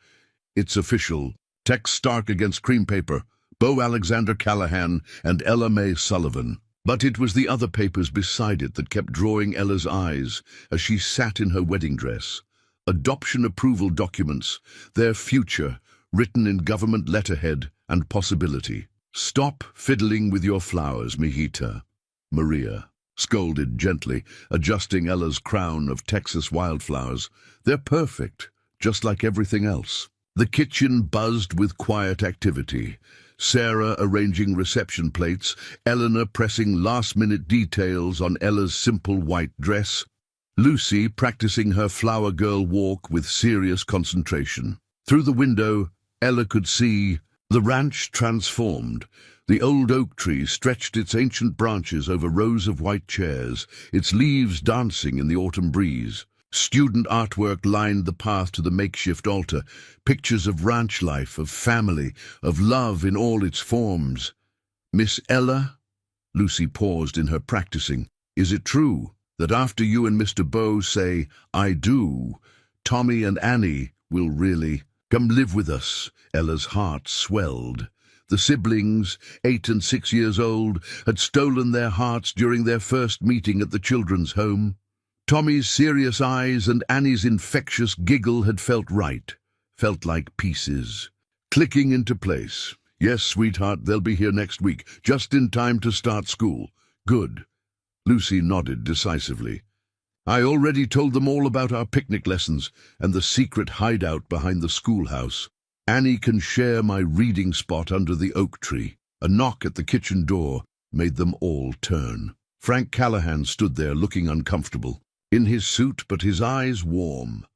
"It's official. Text stark against cream paper. Bo Alexander Callahan and Ella Mae Sullivan." But it was the other papers beside it that kept drawing Ella's eyes as she sat in her wedding dress. Adoption approval documents, their future, written in government letterhead and possibility. "Stop fiddling with your flowers, mijita," Maria scolded gently, adjusting Ella's crown of Texas wildflowers. "They're perfect, just like everything else." The kitchen buzzed with quiet activity. Sarah arranging reception plates, Eleanor pressing last-minute details on Ella's simple white dress, Lucy practicing her flower girl walk with serious concentration. Through the window, Ella could see the ranch transformed. The old oak tree stretched its ancient branches over rows of white chairs, its leaves dancing in the autumn breeze. Student artwork lined the path to the makeshift altar, pictures of ranch life, of family, of love in all its forms. "Miss Ella," Lucy paused in her practicing, "is it true that after you and Mr. Bo say, 'I do,' Tommy and Annie will really..." Come live with us. Ella's heart swelled. The siblings, 8 and 6 years old, had stolen their hearts during their first meeting at the children's home. Tommy's serious eyes and Annie's infectious giggle had felt right, felt like pieces, clicking into place. Yes, sweetheart, they'll be here next week, just in time to start school. Good. Lucy nodded decisively. I already told them all about our picnic lessons and the secret hideout behind the schoolhouse. Annie can share my reading spot under the oak tree. A knock at the kitchen door made them all turn. Frank Callahan stood there looking uncomfortable, in his suit but his eyes warm.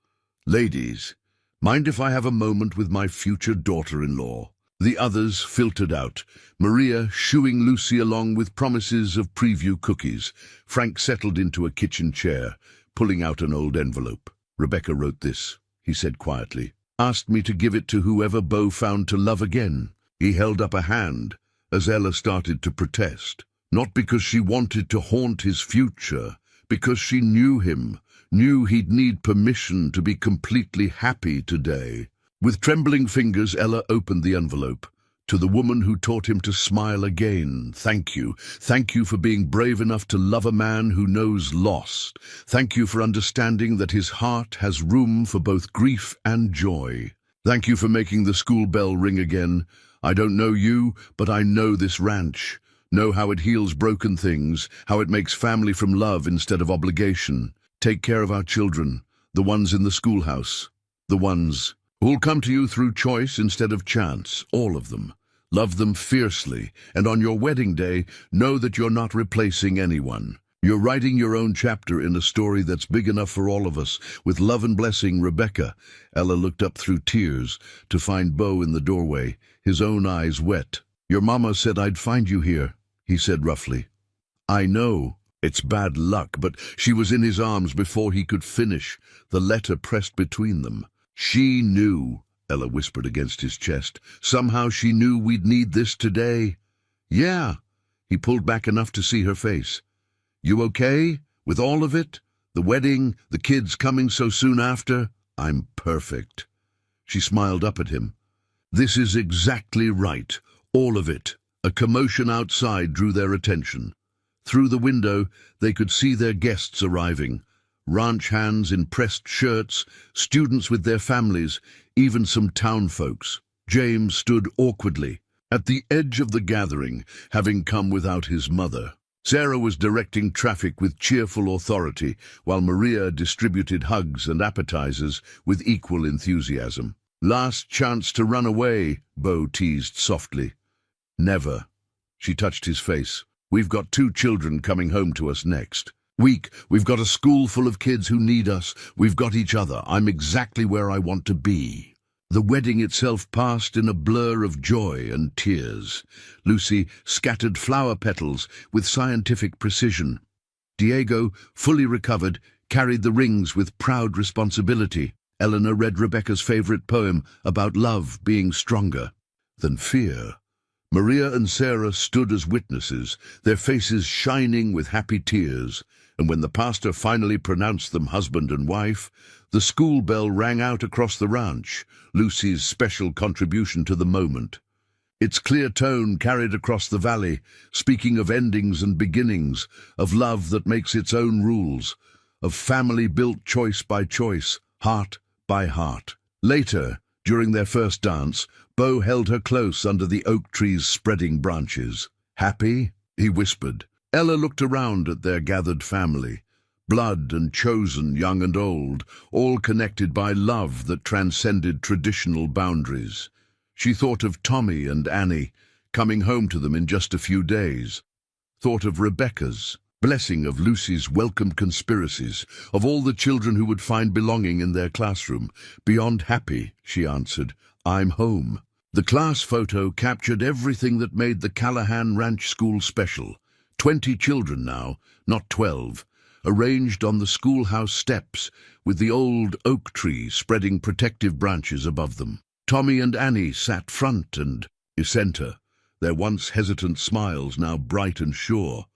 Ladies, mind if I have a moment with my future daughter-in-law? The others filtered out, Maria shooing Lucy along with promises of preview cookies. Frank settled into a kitchen chair, pulling out an old envelope. Rebecca wrote this, he said quietly. Asked me to give it to whoever Bo found to love again. He held up a hand as Ella started to protest. Not because she wanted to haunt his future, because she knew him, knew he'd need permission to be completely happy today. With trembling fingers, Ella opened the envelope. To the woman who taught him to smile again, thank you. Thank you for being brave enough to love a man who knows loss. Thank you for understanding that his heart has room for both grief and joy. Thank you for making the school bell ring again. I don't know you, but I know this ranch. Know how it heals broken things, how it makes family from love instead of obligation. Take care of our children, the ones in the schoolhouse, the ones who'll come to you through choice instead of chance, all of them. Love them fiercely, and on your wedding day, know that you're not replacing anyone. You're writing your own chapter in a story that's big enough for all of us. With love and blessing, Rebecca. Ella looked up through tears to find Bo in the doorway, his own eyes wet. Your mama said I'd find you here, he said roughly. I know. It's bad luck, but she was in his arms before he could finish, the letter pressed between them. She knew, Ella whispered against his chest. Somehow she knew we'd need this today. Yeah. He pulled back enough to see her face. You okay? With all of it? The wedding, the kids coming so soon after? I'm perfect. She smiled up at him. This is exactly right. All of it. A commotion outside drew their attention. Through the window, they could see their guests arriving. Ranch hands in pressed shirts, students with their families, even some town folks. James stood awkwardly, at the edge of the gathering, having come without his mother. Sarah was directing traffic with cheerful authority, while Maria distributed hugs and appetizers with equal enthusiasm. Last chance to run away, Bo teased softly. Never. She touched his face. We've got 2 children coming home to us next week. We've got a school full of kids who need us. We've got each other. I'm exactly where I want to be. The wedding itself passed in a blur of joy and tears. Lucy scattered flower petals with scientific precision. Diego, fully recovered, carried the rings with proud responsibility. Eleanor read Rebecca's favorite poem about love being stronger than fear. Maria and Sarah stood as witnesses, their faces shining with happy tears, and when the pastor finally pronounced them husband and wife, the school bell rang out across the ranch, Lucy's special contribution to the moment. Its clear tone carried across the valley, speaking of endings and beginnings, of love that makes its own rules, of family built choice by choice, heart by heart. Later, during their first dance, Bo held her close under the oak tree's spreading branches. Happy? He whispered. Ella looked around at their gathered family. Blood and chosen, young and old, all connected by love that transcended traditional boundaries. She thought of Tommy and Annie, coming home to them in just a few days. Thought of Rebecca's, blessing of Lucy's welcome conspiracies, of all the children who would find belonging in their classroom. Beyond happy, she answered, I'm home. The class photo captured everything that made the Callahan Ranch School special. 20 children now, not 12, arranged on the schoolhouse steps, with the old oak tree spreading protective branches above them. Tommy and Annie sat front and center, their once hesitant smiles now bright and sure.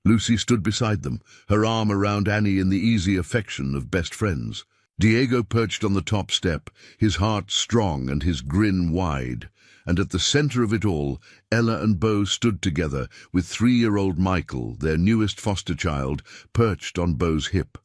Lucy stood beside them, her arm around Annie in the easy affection of best friends. Diego perched on the top step, his heart strong and his grin wide. And at the center of it all, Ella and Bo stood together, with 3-year-old Michael, their newest foster child, perched on Bo's hip.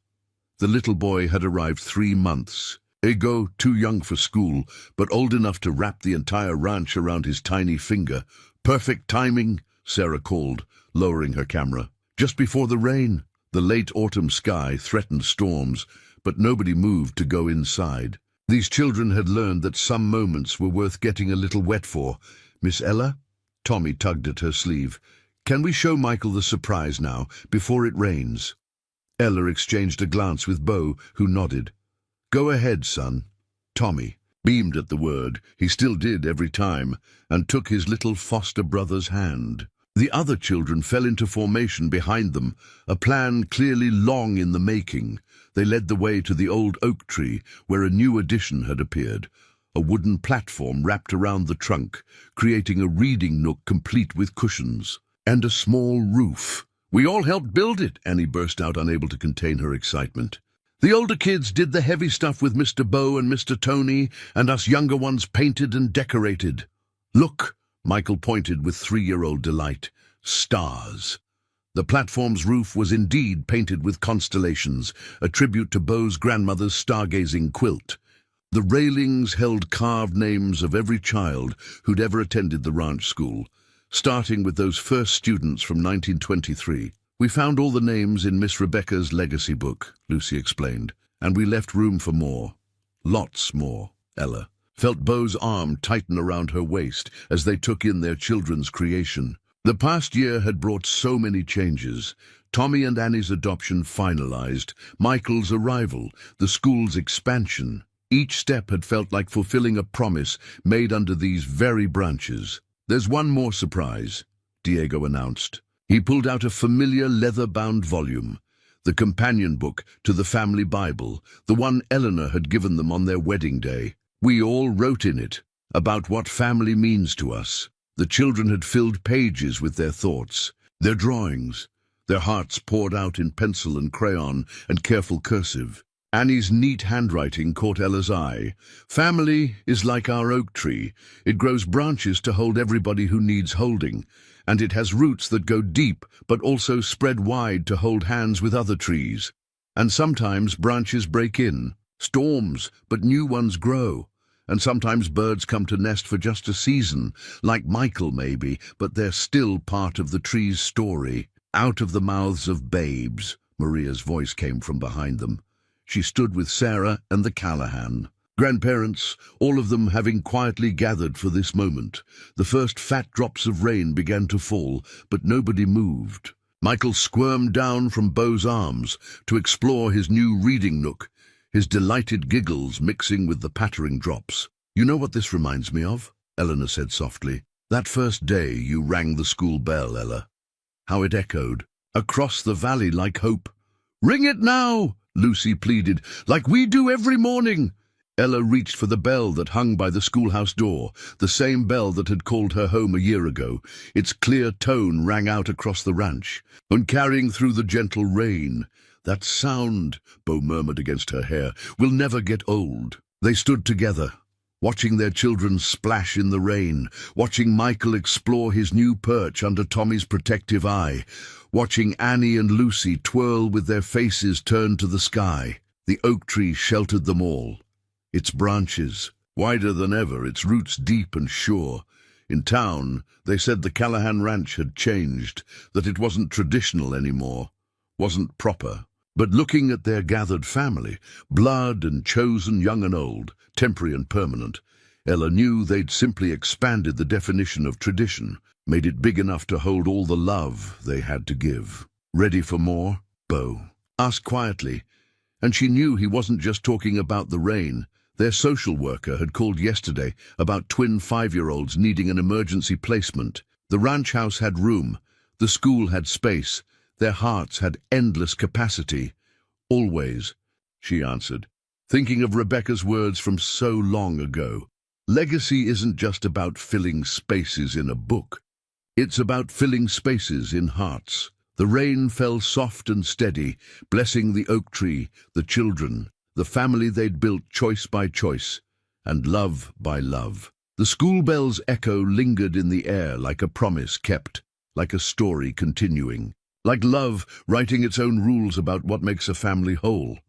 The little boy had arrived 3 months. Ego, too young for school, but old enough to wrap the entire ranch around his tiny finger. Perfect timing, Sarah called, lowering her camera. Just before the rain. The late autumn sky threatened storms, but nobody moved to go inside. These children had learned that some moments were worth getting a little wet for. Miss Ella? Tommy tugged at her sleeve. Can we show Michael the surprise now, before it rains? Ella exchanged a glance with Bo, who nodded. Go ahead, son. Tommy beamed at the word, he still did every time, and took his little foster brother's hand. The other children fell into formation behind them, a plan clearly long in the making. They led the way to the old oak tree, where a new addition had appeared, a wooden platform wrapped around the trunk, creating a reading nook complete with cushions, and a small roof. We all helped build it, Annie burst out, unable to contain her excitement. The older kids did the heavy stuff with Mr. Bo and Mr. Tony, and us younger ones painted and decorated. Look, Michael pointed with 3-year-old delight. Stars. The platform's roof was indeed painted with constellations, a tribute to Bo's grandmother's stargazing quilt. The railings held carved names of every child who'd ever attended the ranch school, starting with those first students from 1923. We found all the names in Miss Rebecca's legacy book, Lucy explained, and we left room for more. Lots more, Ella felt Bo's arm tighten around her waist as they took in their children's creation. The past year had brought so many changes. Tommy and Annie's adoption finalized, Michael's arrival, the school's expansion. Each step had felt like fulfilling a promise made under these very branches. There's one more surprise, Diego announced. He pulled out a familiar leather-bound volume, the companion book to the family Bible, the one Eleanor had given them on their wedding day. We all wrote in it about what family means to us. The children had filled pages with their thoughts, their drawings, their hearts poured out in pencil and crayon and careful cursive. Annie's neat handwriting caught Ella's eye. Family is like our oak tree. It grows branches to hold everybody who needs holding, and it has roots that go deep but also spread wide to hold hands with other trees. And sometimes branches break in, storms, but new ones grow. And sometimes birds come to nest for just a season, like Michael maybe, but they're still part of the tree's story. Out of the mouths of babes, Maria's voice came from behind them. She stood with Sarah and the Callahan. Grandparents, all of them having quietly gathered for this moment. The first fat drops of rain began to fall, but nobody moved. Michael squirmed down from Bo's arms to explore his new reading nook, his delighted giggles mixing with the pattering drops. You know what this reminds me of? Eleanor said softly. That first day you rang the school bell, Ella. How it echoed, across the valley like hope. Ring it now, Lucy pleaded, like we do every morning. Ella reached for the bell that hung by the schoolhouse door, the same bell that had called her home a year ago. Its clear tone rang out across the ranch, and carrying through the gentle rain. That sound, Bo murmured against her hair, will never get old. They stood together, watching their children splash in the rain, watching Michael explore his new perch under Tommy's protective eye, watching Annie and Lucy twirl with their faces turned to the sky. The oak tree sheltered them all. Its branches, wider than ever, its roots deep and sure. In town, they said the Callahan Ranch had changed, that it wasn't traditional anymore, wasn't proper. But looking at their gathered family, blood and chosen young and old, temporary and permanent, Ella knew they'd simply expanded the definition of tradition, made it big enough to hold all the love they had to give. Ready for more? Bo asked quietly, and she knew he wasn't just talking about the rain. Their social worker had called yesterday about twin 5-year-olds needing an emergency placement. The ranch house had room, the school had space, their hearts had endless capacity. Always, she answered, thinking of Rebecca's words from so long ago. Legacy isn't just about filling spaces in a book. It's about filling spaces in hearts. The rain fell soft and steady, blessing the oak tree, the children, the family they'd built choice by choice, and love by love. The school bell's echo lingered in the air like a promise kept, like a story continuing, like love writing its own rules about what makes a family whole.